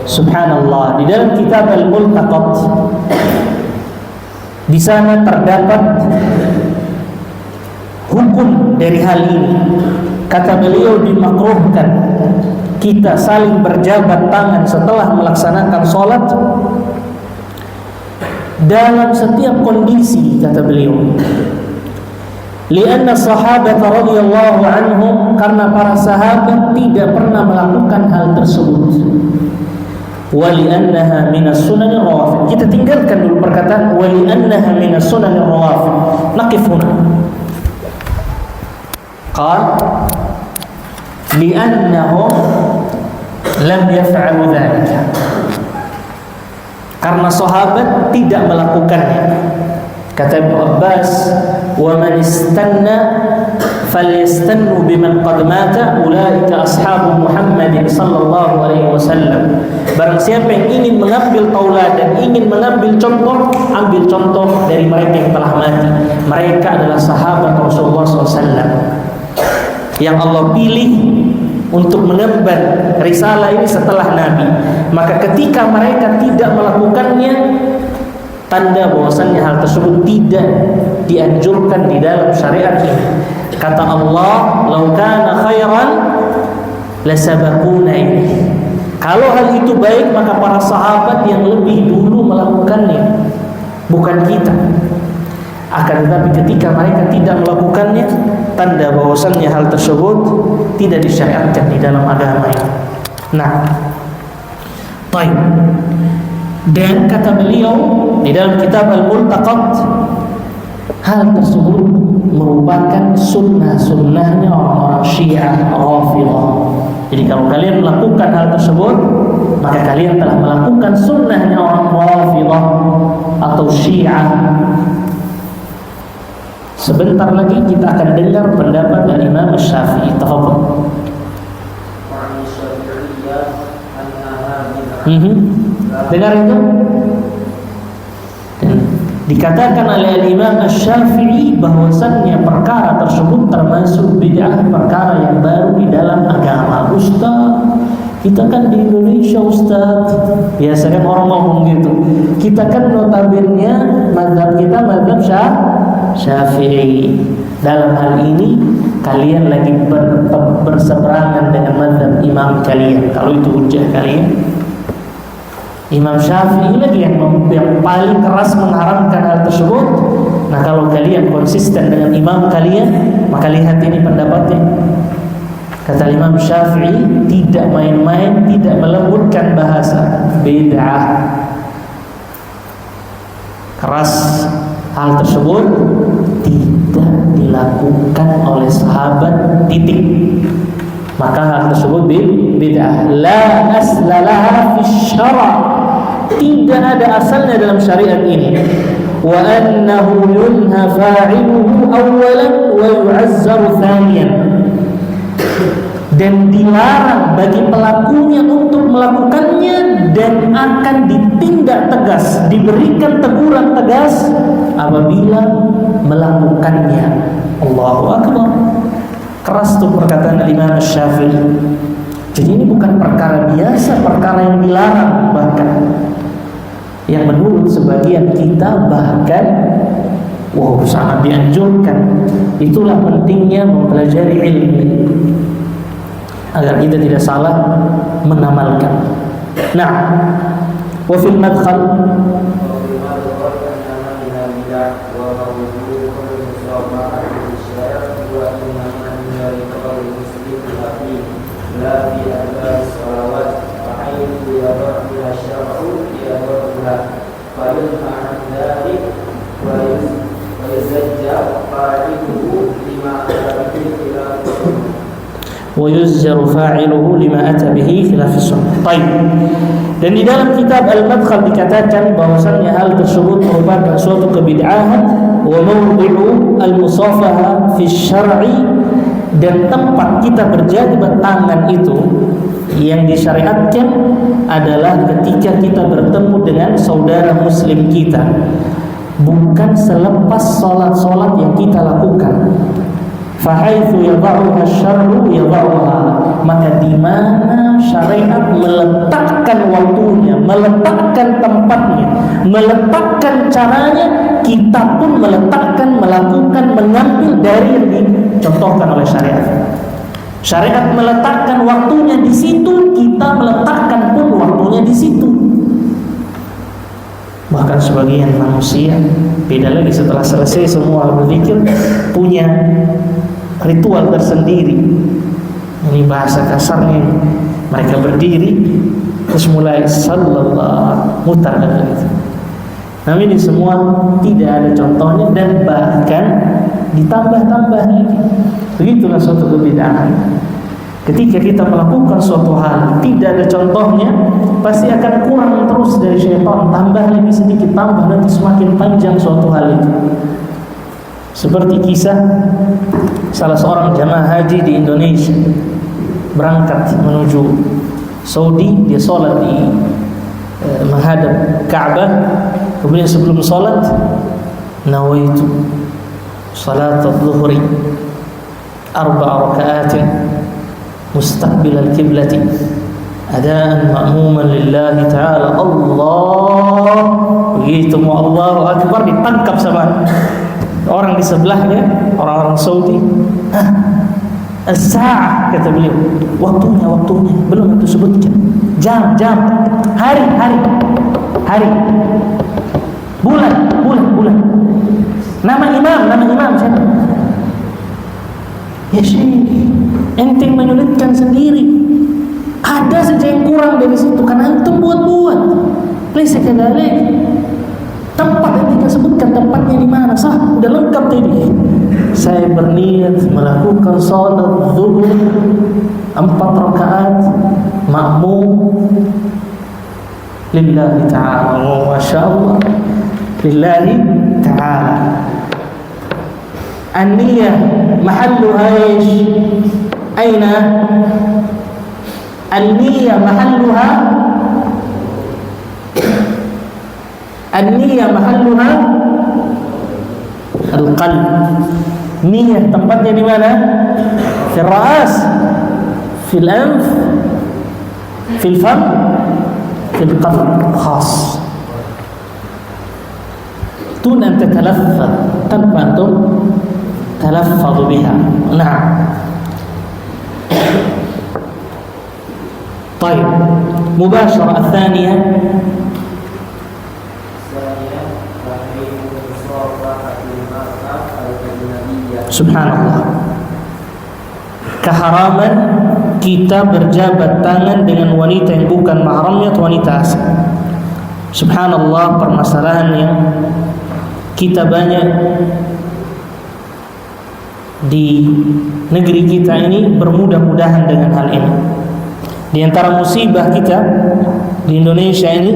[SPEAKER 1] Subhanallah, di dalam kitab Al-Multaqat di sana terdapat hukum dari hal ini. Kata beliau, dimakruhkan kita saling berjabat tangan setelah melaksanakan sholat dalam setiap kondisi, kata beliau. Lianna sahabat radhiyallahu anhum, karena para sahabat tidak pernah melakukan hal tersebut. Wali'annaha minas sunanir rawafid. Kita tinggalkan dulu perkataan wali'annaha minas sunanir rawafid. Naqif huna. Qal li'annahum lam yaf'alu dhalika. Karena sahabat tidak melakukannya. Kata Ibnu Abbas, wa man istanna falyastannu biman qad mata ulaika ashabu Muhammadin sallallahu alaihi wasallam. Barang siapa yang ingin mengambil tauladan, ingin mengambil contoh, ambil contoh dari mereka yang telah mati. Mereka adalah sahabat Rasulullah SAW yang Allah pilih untuk mengemban risalah ini setelah Nabi. Maka ketika mereka tidak melakukannya, tanda bahwasannya hal tersebut tidak dianjurkan di dalam syariat ini. Kata Allah, "Lau kana khairan lasabaquna ilaihi." Kalau hal itu baik, maka para sahabat yang lebih dulu melakukannya, bukan kita. Akan tetapi ketika mereka tidak melakukannya, tanda bahwasannya hal tersebut tidak disyariatkan di dalam agama ini. Nah, baik. Dan kata beliau di dalam kitab Al-Multaqat, hal tersebut merupakan sunnah-sunnahnya orang-orang Syiah Rafidhah. Jadi kalau kalian melakukan hal tersebut, maka kalian telah melakukan sunnahnya orang Rafidhah atau Syiah. Sebentar lagi kita akan dengar pendapat dari Imam Syafi'i. Tafadhol. Dengar itu? Dan dikatakan oleh Imam Syafi'i bahwasannya perkara tersebut termasuk bid'ah, perkara yang baru di dalam agama. Ustaz, kita kan di Indonesia, Ustaz, biasanya orang ngomong gitu. Kita kan notabene mazhab kita mazhab Syafi'i. Dalam hal ini kalian lagi berseberangan dengan mazhab imam kalian. Kalau itu hujah kalian, Imam Syafi'i lagi yang paling keras mengharamkan hal tersebut. Nah, kalau kalian konsisten dengan imam kalian, maka lihat ini pendapatnya. Kata Imam Syafi'i, tidak main-main, tidak melembutkan bahasa, bid'ah. Keras. Hal tersebut tidak dilakukan oleh sahabat, titik. Maka hal tersebut bid'ah. La aslalaha fi syara'. Tidak ada asalnya dalam syariat ini. Wa annahu yunha fa'iluhu awwalan wa yu'azzaru thaniyan. Dan dilarang bagi pelakunya untuk melakukannya dan akan ditindak tegas, diberikan teguran tegas apabila melakukannya. Allahu Akbar. Keras tuh perkataan Imam Syafi'i. Jadi ini bukan perkara biasa, perkara yang dilarang, bahkan yang menurut sebagian kita bahkan sangat dianjurkan. Itulah pentingnya mempelajari ilmu agar kita tidak salah mengamalkan. Nah, wa fil madkhal
[SPEAKER 2] وينهى عن ذلك ويزجر فاعله لما أتى به خلاف السنة.
[SPEAKER 1] ويزجر فاعله لما أتى به خلاف السنة. Baik. Dan di dalam kitab Al-Madkhal dikatakan bahwasannya hal tersebut merupakan suatu kebid'ahan wa mawdi'u al-musafaha fi syar'i, dan tempat kita berjabat tangan itu yang disyariatkan adalah ketika kita bertemu dengan saudara muslim kita, bukan selepas salat-salat yang kita lakukan. Fahaitsu yadha'uha syar'u yadha'uha, maka di mana syariat meletakkan waktunya, meletakkan tempatnya, meletakkan caranya, kita pun meletakkan, melakukan, mengambil dari yang dicontohkan oleh syariat. Syariat meletakkan waktunya di situ, kita meletakkan pun waktunya di situ. Bahkan sebagian manusia beda lagi, setelah selesai semua berzikir punya ritual tersendiri. Ini bahasa kasarnya, mereka berdiri terus mulai sallallahu mutar gitu. Namun ini semua tidak ada contohnya dan bahkan ditambah-tambah lagi. Begitulah suatu kebid'ahan. Ketika kita melakukan suatu hal tidak ada contohnya, pasti akan kurang terus dari syaitan, tambah lagi sedikit, tambah nanti semakin panjang suatu hal itu. Seperti kisah salah seorang jamaah haji di Indonesia berangkat menuju Saudi, dia sholat di menghadap Ka'bah, kemudian sebelum sholat nawaitu salat adh-dhuhri 4 raka'at mustaqbil al-qiblati adaan ma'muman lillahi ta'ala. Allah, begitu mau Allahu Akbar ditangkap sama orang di sebelahnya, orang-orang Saudi. As-sa'ah, kata beliau, waktunya belum itu sebutkan, jam, hari, bulan, nama imam siapa? Ya Syekh, ente menyulitkan sendiri. Ada saja yang kurang dari situ karena antum buat. Laisa kadzalik. Tempat yang kita sebutkan tempatnya di mana? Sah, udah lengkap tadi. Saya berniat melakukan salat zuhur 4 rakaat makmum lillahi ta'ala. Masyaallah, lillahi ta'ala. An-niyah mahalluha ايش؟ أين؟ النية محلها القلب. Niat tempatnya di mana? Fil ra'as, fil anf, fil fam, fil qalb khas. دون أن تتلفظ tanpa antum تلفظ بها. نعم. طيب، مباشرة الثانية Subhanallah, keharaman kita berjabat tangan dengan wanita yang bukan mahramnya atau wanita asing. Subhanallah, permasalahan yang kita banyak di negeri kita ini bermudah-mudahan dengan hal ini. Di antara musibah kita di Indonesia ini,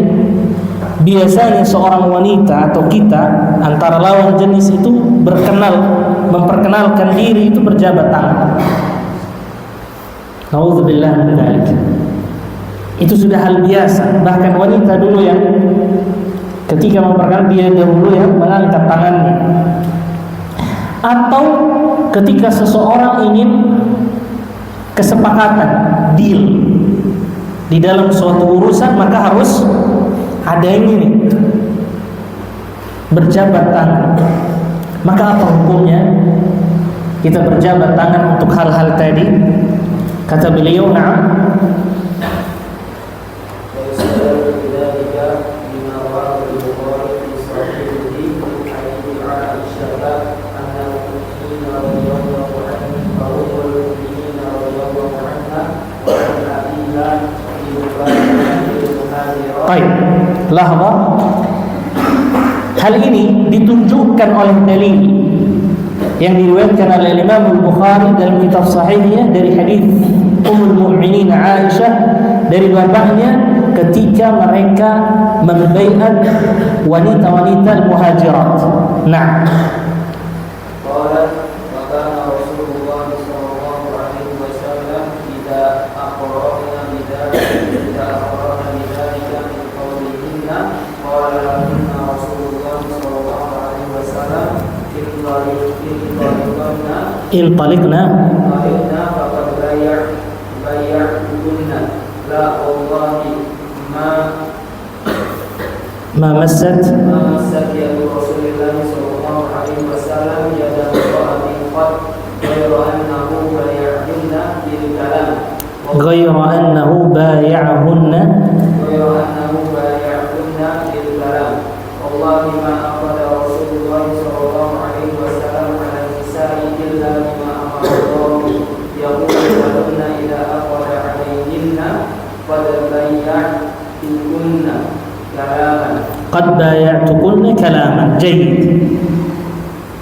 [SPEAKER 1] biasanya seorang wanita atau kita antara lawan jenis itu memperkenalkan diri itu berjabat tangan. Nauzubillah min dzalik. Itu sudah hal biasa. Bahkan wanita dulu yang ketika memperkenalkan dia dahulu yang mengangkat tangannya. Atau ketika seseorang ingin kesepakatan, deal di dalam suatu urusan, maka harus ada yang ini berjabat tangan. Maka apa hukumnya kita berjabat tangan untuk hal-hal tadi? Kata beliau, na'am, baik, lahza. Hal ini ditunjukkan oleh dalil yang diriwayatkan oleh Imam Al-Bukhari dalam kitab sahihnya dari hadis Ummul Mukminin Aisyah dari bapaknya ketika mereka membaiat wanita-wanita al-muhajirat. Nah, intalikna
[SPEAKER 2] faqad bay'tukunna la wallahi
[SPEAKER 1] ma massat
[SPEAKER 2] yadu Rasulillah sallallahu alaihi wasallam yadan qa'atin qad ghayra annahu bay'ahunna bil kalam
[SPEAKER 1] ghayra annahu bay'ahunna
[SPEAKER 2] bil kalam wallahi ma aqada Rasulullah sallallahu alaihi wasallam ala nisa'i illa bima amara Allah yaquluna ila aqada alaihinna qad bay'tukunna kalaman
[SPEAKER 1] qad bay'tukunna kalaman. Jayyid.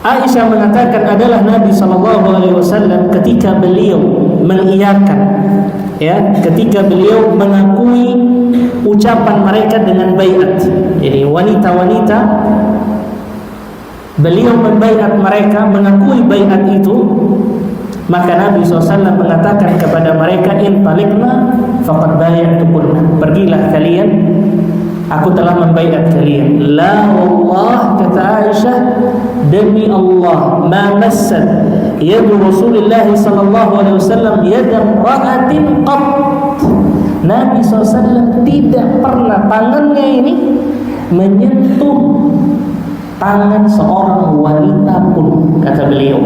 [SPEAKER 1] Aisyah mengatakan adalah Nabi SAW ketika beliau mengiyakan, ketika beliau mengakui ucapan mereka dengan baiat. Jadi wanita-wanita beliau membaiat mereka, mengakui baiat itu, maka Nabi SAW mengatakan kepada mereka, intalikna faqad bay'tukunna, pergilah kalian, aku telah membaiat kalian. La wallah, kata Aisyah, demi Allah, ma massat yadu Rasulullah sallallahu alaihi wasallam yada ra'atin qat. Nabi SAW tidak pernah tangannya ini menyentuh tangan seorang wanita pun, kata beliau.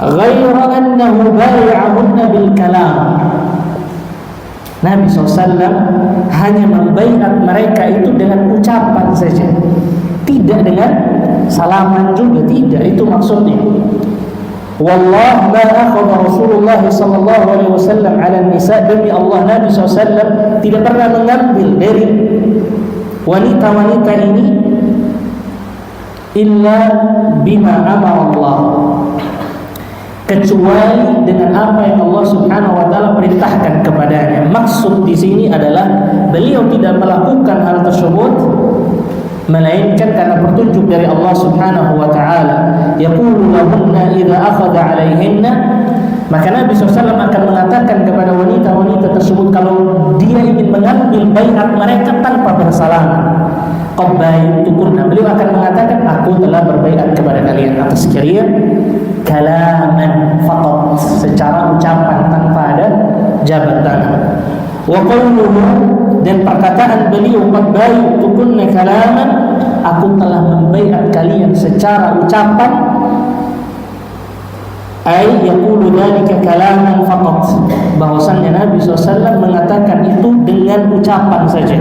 [SPEAKER 1] Ghaira annahu bay'ahunna bil kalam. Nabi SAW hanya membaiat mereka itu dengan ucapan saja, tidak dengan salaman juga, tidak, itu maksudnya. Wallah ma akhadha Rasulullah sallallahu alaihi wasallam ala nisa, demi Allah Nabi SAW tidak pernah mengambil dari wanita-wanita ini illa bima amara Allah, kecuali dengan apa yang Allah Subhanahu wa taala perintahkan kepadanya. Maksud di sini adalah beliau tidak melakukan hal tersebut melainkan karena petunjuk dari Allah Subhanahu wa taala. Yaqulu lahunna idza akhadha 'alaihinna, maka Nabi SAW akan mengatakan kepada wanita-wanita tersebut kalau dia ingin mengambil baiat mereka tanpa bersalaman, qad bay'tukunna, beliau akan mengatakan aku telah berbaiat kepada kalian atas kalian kalaman faqat, secara ucapan tanpa ada jabat tangan. Wa qawluhu, dan perkataan beliau qad bay'tukunna kalaman, aku telah membaiat kalian secara ucapan, ay yaqulu dzalika kalaman faqat, bahwasannya Nabi SAW mengatakan itu dengan ucapan saja,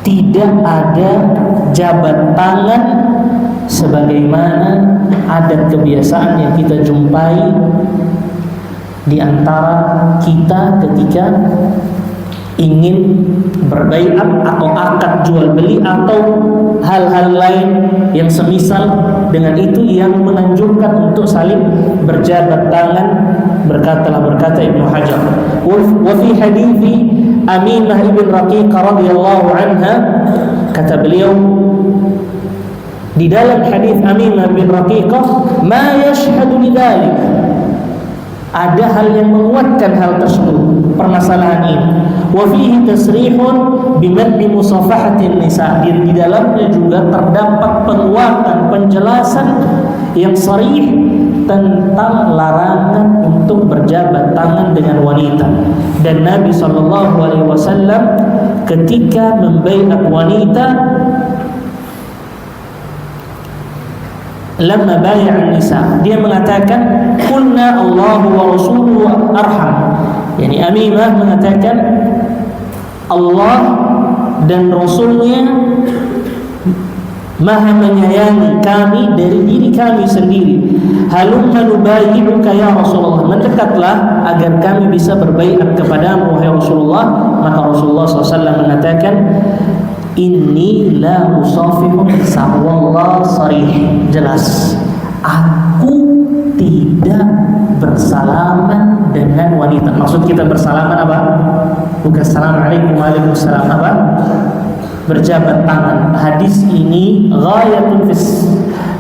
[SPEAKER 1] tidak ada jabat tangan sebagaimana adat kebiasaan yang kita jumpai di antara kita ketika ingin berbaiat atau akad jual beli atau hal-hal lain yang semisal dengan itu yang menganjurkan untuk saling berjabat tangan. Berkata Ibnu Hajar, wa fi hadithi Aminah ibn Raqiqah radhiyallahu anha, kata beliau di dalam hadis Aminah bin Raqiqah, ma yashhadu lidzalik, ada hal yang menguatkan hal tersebut, permasalahan ini. Wa fihi tasrihun biman'i musafahatin nisa, di dalamnya juga terdapat penguatan, penjelasan yang sharih tentang larangan untuk berjabat tangan dengan wanita. Dan Nabi SAW ketika membaiat wanita, lamma bay'an nisa, dia mengatakan qulna Allahu wa rasuluhu arham, yani Aminah mengatakan Allah dan Rasulnya maha menyayangi kami dari diri kami sendiri. Halumma nubayi'uka ya Rasulullah, mendekatlah agar kami bisa berbaiat kepadamu wahai Rasulullah. Maka Rasulullah SAW mengatakan, inni la usafihu nisa, wallah sarih, jelas aku tidak bersalaman dengan wanita. Maksud kita bersalaman apa? Bukan assalamualaikum, waalaikumsalam, apa? Berjabat tangan. Hadis ini ghayatun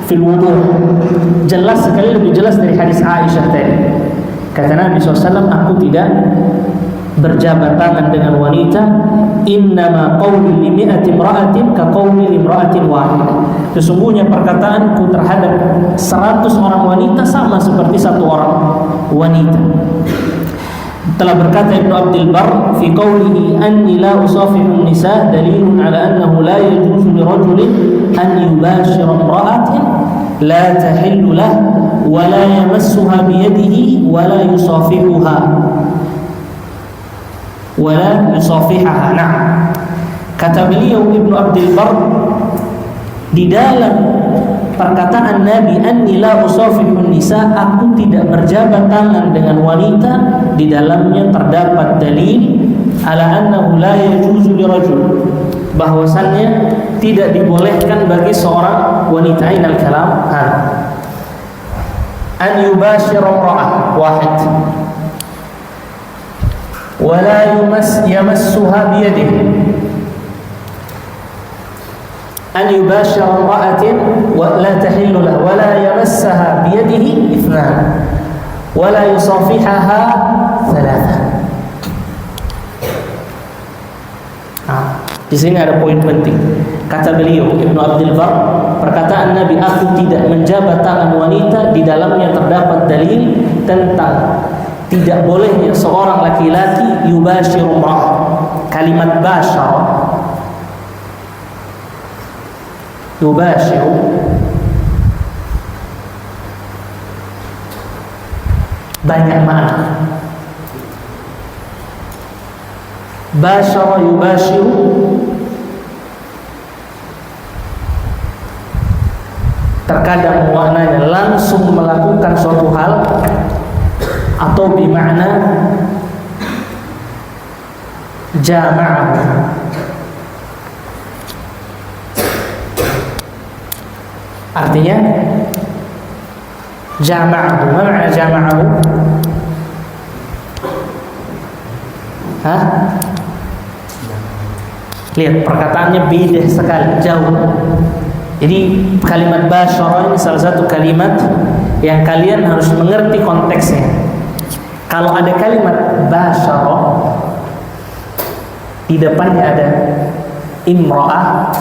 [SPEAKER 1] fil wudu', jelas sekali, lebih jelas dari hadis Aisyah tadi. Kata Nabi SAW, aku tidak berjabat tangan dengan wanita. Innama qawli li mi'ati imra'atin ka qawli li imra'atin wahidah. Sesungguhnya perkataanku terhadap 100 orang wanita sama seperti satu orang wanita. Telah berkata Ibnu Abdul Barr fi qawlihi anni la usafihu nisa dalilun ala annahu la yajuzu li rajulin an yubashira imra'atin la tahillu lahu wa la yamassuha bi yadihi wa la yusafihuha wa la yusafihaha. Nah, kata beliau Ibnu Abdul Barr, di dalam perkataan Nabi anni la usafihun nisa, aku tidak berjabat tangan dengan wanita, di dalamnya terdapat dalil ala annahu la yajuzu li rajul, bahwasannya tidak dibolehkan bagi seorang wanita ainal kalam an yubashira imra'ah wahid wa la yamassuha bi yadihi, أن يباشر امرأة ولا تحل له ولا يمسها بيده اثنان ولا يصافحها ثلاثة. Di sini ada poin penting. Kata beliau Ibnu Abdul Barr, perkataan Nabi aku tidak menjabat tangan wanita, di dalamnya terdapat dalil tentang tidak bolehnya seorang laki-laki yubashiru imra'ah. Kalimat basyara, yubashiru, banyak makna. Basyara yubashiru terkadang maknanya langsung melakukan suatu hal, atau bermakna jama'ahu, artinya jama'ahu. Mana jama'ahu? Lihat perkataannya beda sekali, jauh. Jadi kalimat basyara ini salah satu kalimat yang kalian harus mengerti konteksnya. Kalau ada kalimat basyara, di depannya ada imra'ah,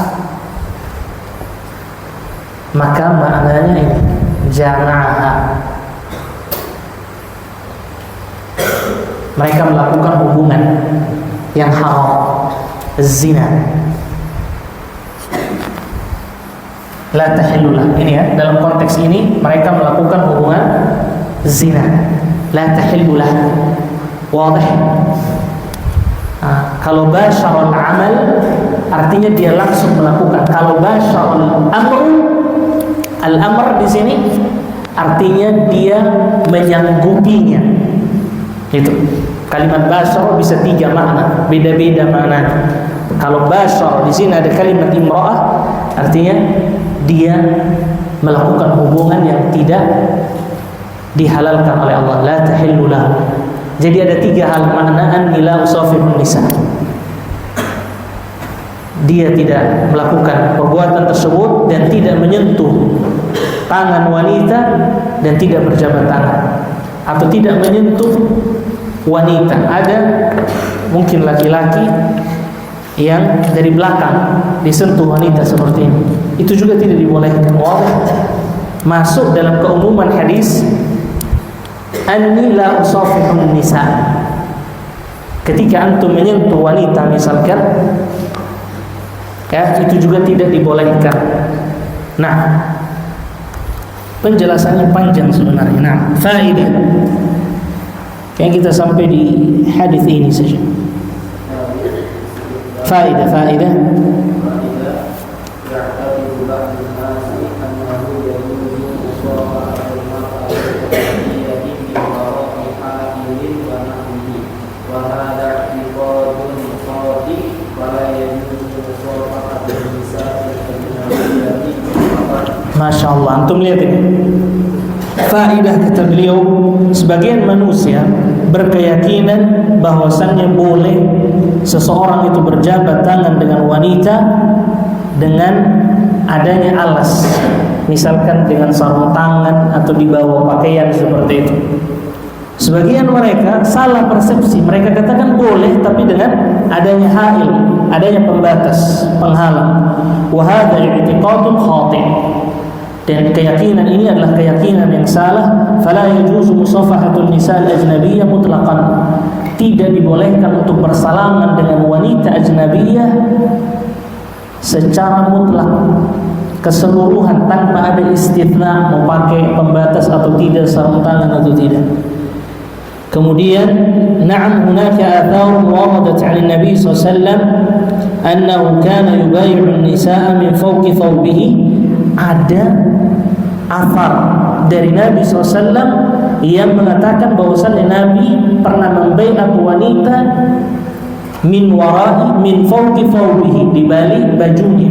[SPEAKER 1] maka maknanya ini jama'ah. Mereka melakukan hubungan yang haram, zina. La tahillulah, ini ya, dalam konteks ini mereka melakukan hubungan zina. La tahillulah, wadih. Kalau basyarul amal artinya dia langsung melakukan. Kalau basyarul amr, al-amr di sini artinya dia menyanggupinya. Itu kalimat basyar bisa 3 makna, beda-beda makna. Kalau basyar di sini ada kalimat imra'ah, artinya dia melakukan hubungan yang tidak dihalalkan oleh Allah, la tahillu lahu. Jadi ada 3 hal makna anni la usafihun nisa. Dia tidak melakukan perbuatan tersebut dan tidak menyentuh tangan wanita dan tidak berjabat tangan, atau tidak menyentuh wanita. Ada mungkin laki-laki yang dari belakang disentuh wanita seperti ini, itu juga tidak dibolehkan. Masuk dalam keumuman hadis anni la usafihun nisa. Ketika antum menyentuh wanita misalkan, ya, itu juga tidak dibolehkan. Nah, penjelasannya panjang sebenarnya. Nah, faedah yang kita sampai di hadis ini saja. Faedah Subhanallah, antum lihat ini. Faedah kata beliau, sebagian manusia berkeyakinan bahwasannya boleh seseorang itu berjabat tangan dengan wanita dengan adanya alas, misalkan dengan sarung tangan atau di bawah pakaian seperti itu. Sebagian mereka salah persepsi, mereka katakan boleh tapi dengan adanya hail, adanya pembatas, penghalang. Wa hadza i'tiqadun khati'. Dan keyakinan ini adalah keyakinan yang salah. Fala yajuzu musafahatun nisa al-ajnabiyyah mutlaqan. Tidak dibolehkan untuk bersalaman dengan wanita ajnabiyah secara mutlak, keseluruhan, tanpa ada istitsna, mau pakai pembatas atau tidak, sarung tangan atau tidak. Kemudian, na'am hunaka atharun waradat 'an Nabi sallallahu alaihi wasallam annahu kana yubayyi'u an-nisaa min fawqi thawbihi. Ada athar dari Nabi SAW yang mengatakan bahwasannya Nabi pernah membaiat wanita min wara'i min fawqi thawbihi, di balik bajunya.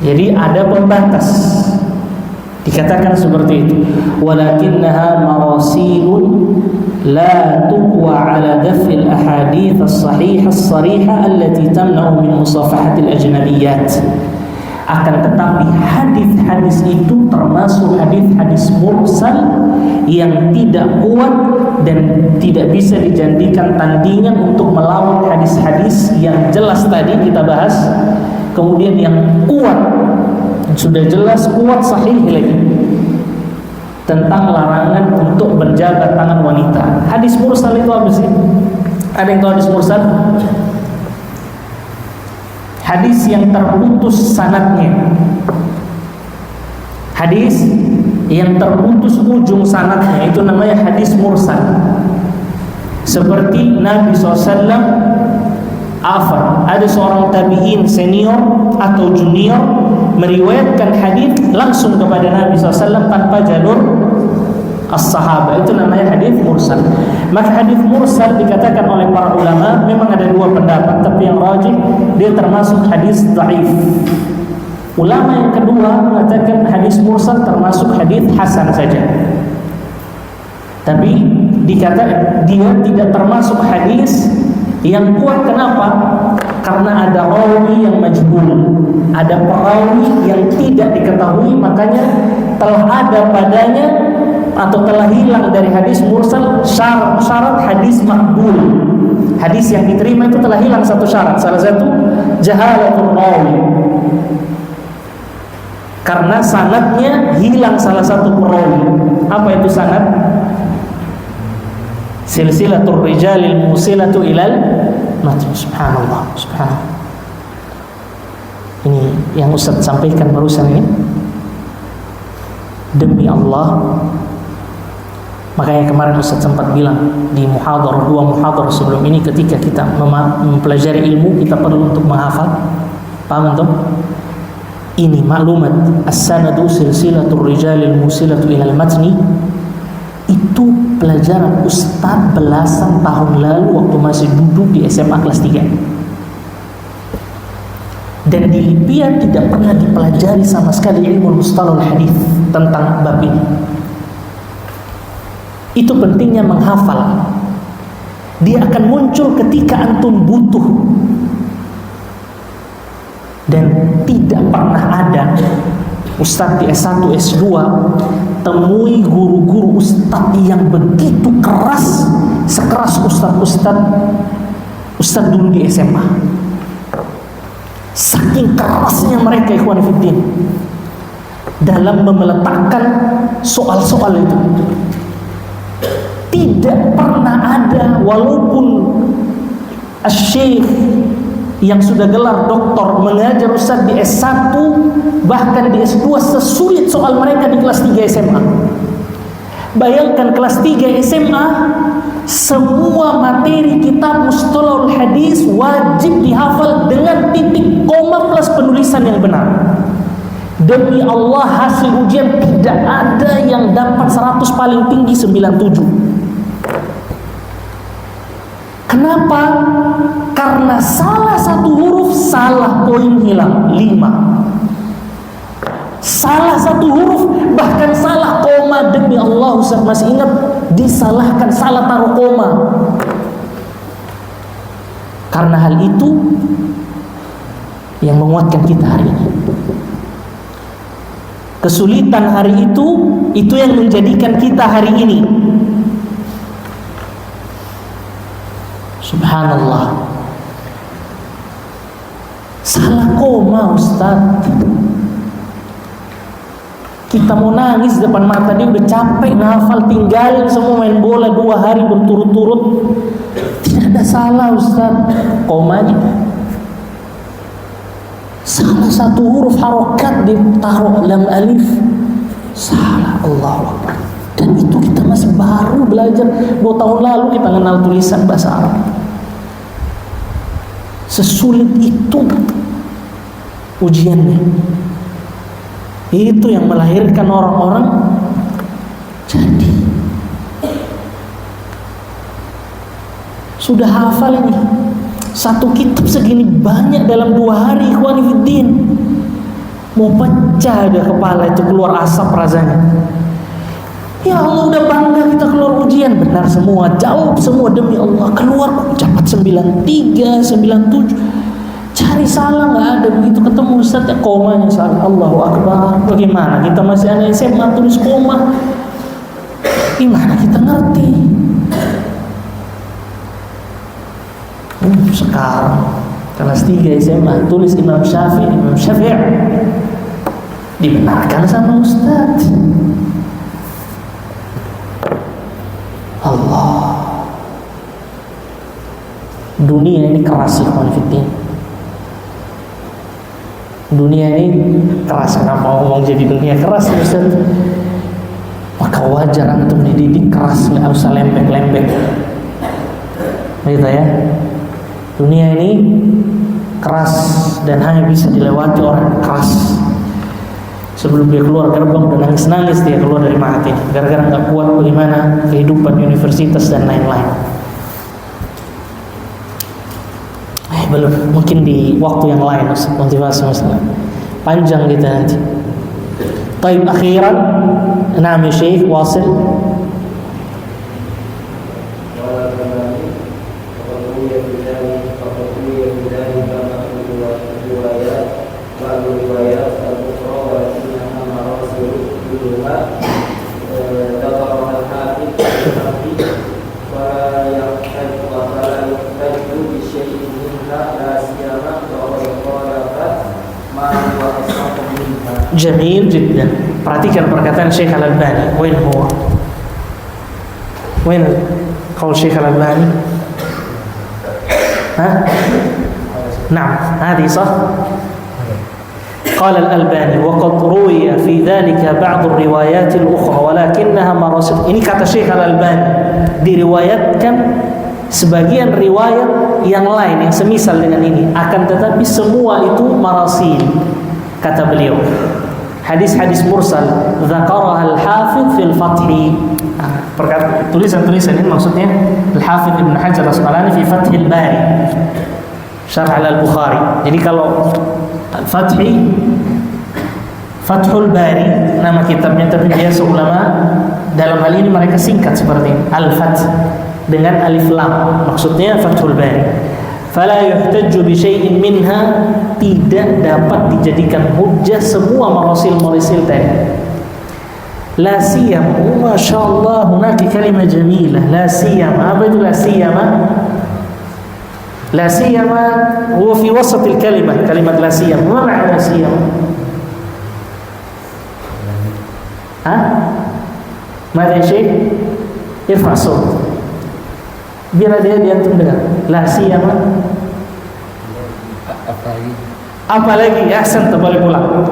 [SPEAKER 1] Jadi ada pembatas, dikatakan seperti itu. Walakinnaha marasilun la tuqwa ala daf'il ahadits as-sahihah as-sarihah allati tamna'u min musafahati al-ajnabiyyat. Akan tetapi hadis-hadis itu termasuk hadis-hadis mursal yang tidak kuat dan tidak bisa dijadikan tandingan untuk melawan hadis-hadis yang jelas tadi kita bahas. Kemudian yang kuat, sudah jelas kuat sahih lagi, tentang larangan untuk berjabat tangan wanita. Hadis mursal itu apa sih? Ada yang tahu hadis mursal? Hadis yang terputus sanadnya, hadis yang terputus ujung sanadnya, itu namanya hadis mursal. Seperti Nabi SAW, ada seorang tabi'in senior atau junior meriwayatkan hadis langsung kepada Nabi SAW tanpa jalur as-sahabah, itu namanya hadis mursal. Maka hadis mursal dikatakan oleh para ulama, memang ada dua pendapat, tapi yang rajih dia termasuk hadis dhaif. Ulama yang kedua mengatakan hadis mursal termasuk hadis hasan saja, tapi dikatakan dia tidak termasuk hadis yang kuat. Kenapa? Karena ada rawi yang majhul, ada perawi yang tidak diketahui, makanya telah ada padanya atau telah hilang dari hadis mursal syarat hadis makbul. Hadis yang diterima itu telah hilang satu syarat, salah satu jahalatul rawi, karena sanadnya hilang salah satu perawi. Apa itu sanad? Silsilatul rijalil musilatu ilal matn. Subhanallah, subhanallah. Ini yang Ustaz sampaikan barusan ini, demi Allah. Makanya kemarin Ustaz sempat bilang di muhadharah, dua muhadharah sebelum ini, ketika kita mempelajari ilmu, kita perlu untuk menghafal. Paham antum? Ini maklumat as-sanadu silsilatul rijalil musilatu ilal matni. Itu pelajaran Ustaz belasan tahun lalu waktu masih duduk di SMA kelas 3. Dan di Libya tidak pernah dipelajari sama sekali ilmu mustalahul hadis tentang bab ini. Itu pentingnya menghafal. Dia akan muncul ketika antum butuh. Dan tidak pernah ada Ustaz di S1, S2 temui guru-guru Ustaz yang begitu keras, sekeras Ustaz dulu di SMA. Saking kerasnya mereka, ikhwan fillah, dalam meletakkan soal-soal itu. Tidak pernah ada, walaupun Syekh yang sudah gelar doktor mengajar Ustaz di S1 bahkan di S2 sesulit soal mereka di kelas 3 SMA. Bayangkan kelas 3 SMA, semua materi kitab mustalahul hadis wajib dihafal dengan titik koma plus penulisan yang benar. Demi Allah, hasil ujian tidak ada yang dapat 100, paling tinggi 97. Kenapa? Karena salah satu huruf salah, poin hilang 5. Salah satu huruf, bahkan salah koma, demi Allah Ustaz masih ingat, disalahkan, salah taruh koma. Karena hal itu yang menguatkan kita hari ini. Kesulitan hari itu yang menjadikan kita hari ini. Subhanallah. Salah koma Ustaz, kita mau nangis depan mata dia, udah capek ngafal, tinggalin semua, main bola 2 hari berturut-turut, tidak ada salah Ustaz, komanya salah satu huruf harokat ditaruh lam alif, salah. Allahu Akbar. Dan itu kita masih baru belajar, 2 tahun lalu kita kenal tulisan bahasa Arab. Sesulit itu ujiannya. Itu yang melahirkan orang-orang jadi sudah hafal ini satu kitab segini banyak dalam 2 hari, ikhwani fiddin. Mau pecah ada kepala itu, keluar asap rasanya. Ya Allah, udah bangga kita keluar ujian, benar semua, jawab semua, demi Allah keluar cepat 93, 97. Cari salah nggak ada, begitu ketemu Ustaz ya komanya salah. Allahu Akbar. Bagaimana kita masih anak SMA tulis koma? Gimana kita ngerti? Sekarang kelas 3 SMA tulis Imam Syafi'i dibenarkan sama Ustaz. Allah, dunia ini keras ya konfliknya. Dunia ini keras. Kenapa ngomong jadi dunia keras Ustaz? Maka wajar antum dididik keras, nggak usah lembek-lembek. Begitu ya. Dunia ini keras dan hanya bisa dilewati orang keras. Sebelum dia keluar gerbang udah nangis-nangis dia keluar dari mahat ini, gara-gara nggak kuat bagaimana kehidupan universitas dan lain-lain. Belum, mungkin di waktu yang lain nanti bahas masalah panjang kita nanti. Taib akhiran, nami Syekh wasil. Jamil jiddan. Perhatikan perkataan Syekh Al-Albani. Wain huwa? Wain qaul Syekh Al-Albani? Naam, hadi sah. Qala Al-Albani wa qad ruwiya fi dhalika ba'd ar-riwayat al-ukhra walakinnaha marasil. Ini kata Syekh Al-Albani, diriwayatkan sebagian riwayat yang lain yang semisal dengan ini, akan tetapi semua itu marasil. Kata beliau, hadis-hadis mursal dzakaraha al-Hafidz fil Fath. Tulisan-tulisan ini maksudnya Al-Hafidz Ibnu Hajar Al-Asqalani fi Fathil Bari Syarh Al-Bukhari. Jadi kalau Fathul Bari nama kitabnya, tapi biasa ulama dalam hal ini mereka singkat seperti ini, Al-Fath dengan alif lam, maksudnya Fathul Bari. Fala yuhtajju bi syai'in minha, tidak dapat dijadikan hujjah semua marasil-marasil tadi. La siyama, masyaallah, hunaka kalimah jamilah, la siyama. Apa itu la siyama? La siyama huwa fi wasat al-kalimah, kalimat la siyama. Ma ma'na la siyama? Mada syekh? Irfa' sawt. Biar dia antum dengar. La siyama. Apalagi ahsanta, boleh pulang.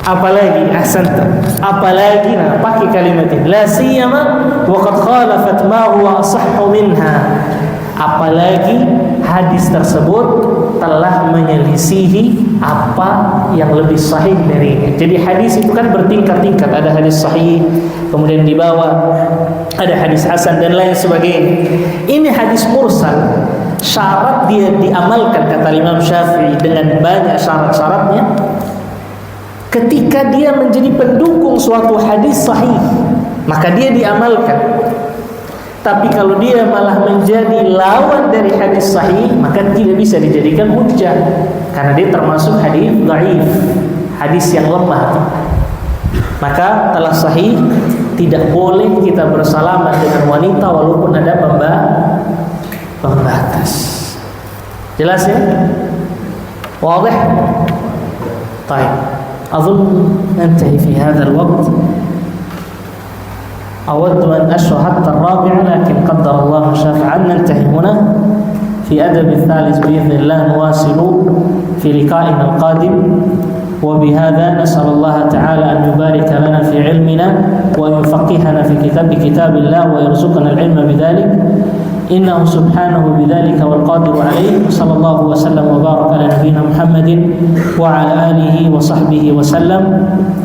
[SPEAKER 1] Apalagi ahsanta, apalagi, nah pakai kalimat ini, la siyama wa qad khalafat ma huwa asahhu minha. Apalagi hadis tersebut telah menyelisihi apa yang lebih sahih darinya. Jadi hadis itu kan bertingkat-tingkat, ada hadis sahih, kemudian di bawah ada hadis hasan dan lain sebagainya. Ini hadis mursal, syarat dia diamalkan kata Imam Syafi'i dengan banyak syarat-syaratnya, Ketika dia menjadi pendukung suatu hadis sahih, maka dia diamalkan. Tapi kalau dia malah menjadi lawan dari hadis sahih, maka tidak bisa dijadikan hujjah, karena dia termasuk hadis dhaif, hadis yang lemah. Maka telah sahih, tidak boleh kita bersalaman dengan wanita walaupun ada pembatas. Jelas ya? Wadah? Baik. أظن ننتهي في هذا الوقت. أود أن أشرح حتى الرابعة، لكن قدر الله ما شاء فعل. ننتهي هنا. في أدب الثالث بإذن الله نواصل في لقائنا القادم. وبهذا نسأل الله تعالى أن يبارك لنا في علمنا وأن يفقهنا في كتاب الله ويرزقنا العلم بذلك، إنه سبحانه بذلك والقادر عليه. صلى الله وسلم وبارك على نبينا محمد وعلى آله وصحبه وسلم.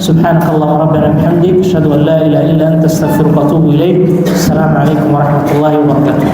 [SPEAKER 1] سبحانك اللهم ربنا بحمدك، أشهد أن لا إله إلا أنت، أستغفرك وأتوب إليك. السلام عليكم ورحمة الله وبركاته.